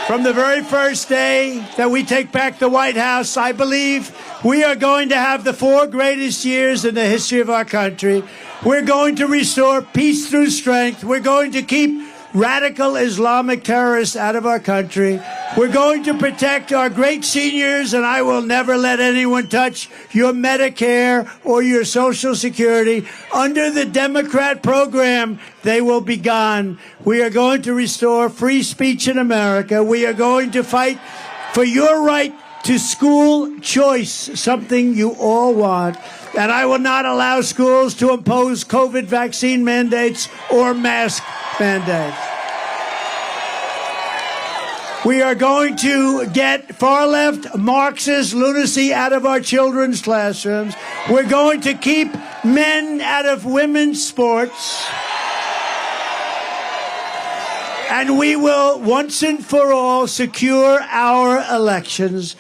From the very first day that we take back the White House, I believe we are going to have the 4 greatest years in the history of our country. We're going to restore peace through strength. We're going to keep radical Islamic terrorists out of our country. We're going to protect our great seniors, and I will never let anyone touch your Medicare or your Social Security. Under the Democrat program, they will be gone. We are going to restore free speech in America. We are going to fight for your right to school choice, something you all want. And I will not allow schools to impose COVID vaccine mandates or mask mandates. We are going to get far-left Marxist lunacy out of our children's classrooms. We're going to keep men out of women's sports. And we will, once and for all, secure our elections.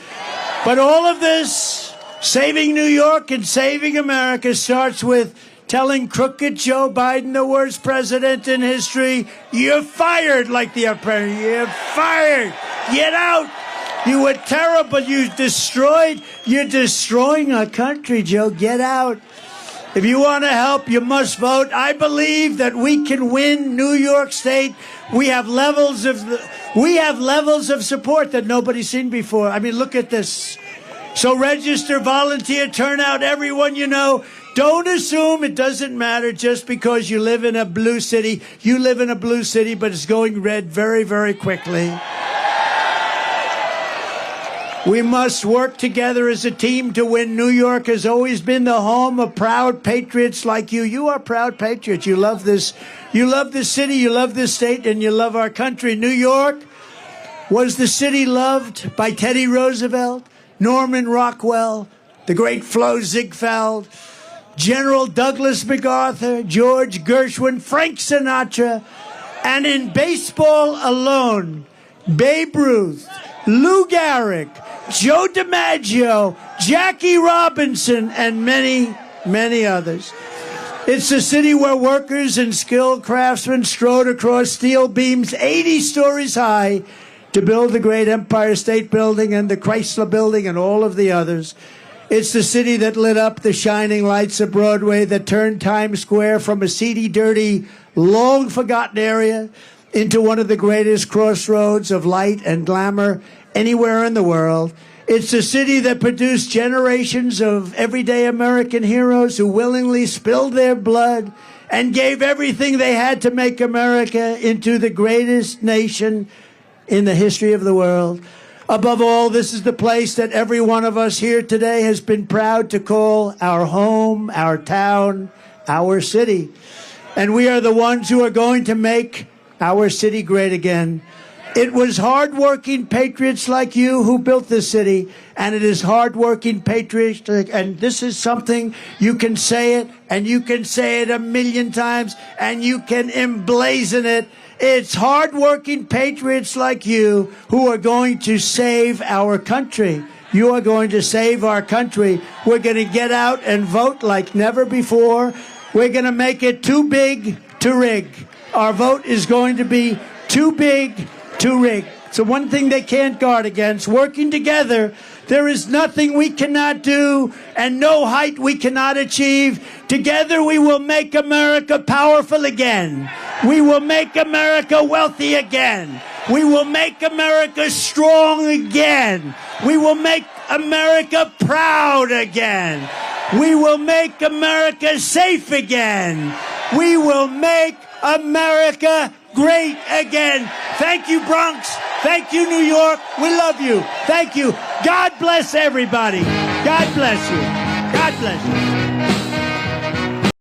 But all of this, saving New York and saving America, starts with telling crooked Joe Biden, the worst president in history, you're fired, like the apprentice. You're fired. Get out. You were terrible. You're destroying our country, Joe. Get out. If you want to help, you must vote. I believe that we can win New York State. We have levels of support that nobody's seen before. I mean, look at this. So register, volunteer, turn out everyone you know. Don't assume it doesn't matter just because you live in a blue city. You live in a blue city, but it's going red very, very quickly. We must work together as a team to win. New York has always been the home of proud patriots like you. You are proud patriots. You love this. You love this city. You love this state, and you love our country. New York was the city loved by Teddy Roosevelt, Norman Rockwell, the great Flo Ziegfeld, General Douglas MacArthur, George Gershwin, Frank Sinatra, and in baseball alone, Babe Ruth, Lou Gehrig, Joe DiMaggio, Jackie Robinson, and many, many others. It's a city where workers and skilled craftsmen strode across steel beams 80 stories high to build the great Empire State Building and the Chrysler Building and all of the others. It's the city that lit up the shining lights of Broadway, that turned Times Square from a seedy, dirty, long-forgotten area into one of the greatest crossroads of light and glamour anywhere in the world. It's the city that produced generations of everyday American heroes who willingly spilled their blood and gave everything they had to make America into the greatest nation in the history of the world. Above all, this is the place that every one of us here today has been proud to call our home, our town, our city. And we are the ones who are going to make our city great again. It was hard-working patriots like you who built this city, and it is hard-working patriots, and this is something you can say it, and you can say it 1,000,000 times, and you can emblazon it. It's hard-working patriots like you who are going to save our country. You are going to save our country. We're going to get out and vote like never before. We're going to make it too big to rig. Our vote is going to be too big to rig. So one thing they can't guard against, working together, there is nothing we cannot do and no height we cannot achieve. Together we will make America powerful again. We will make America wealthy again. We will make America strong again. We will make America proud again. We will make America safe again. We will make America great again. Thank you, Bronx. Thank you, New York. We love you. Thank you. God bless everybody. God bless you. God bless you.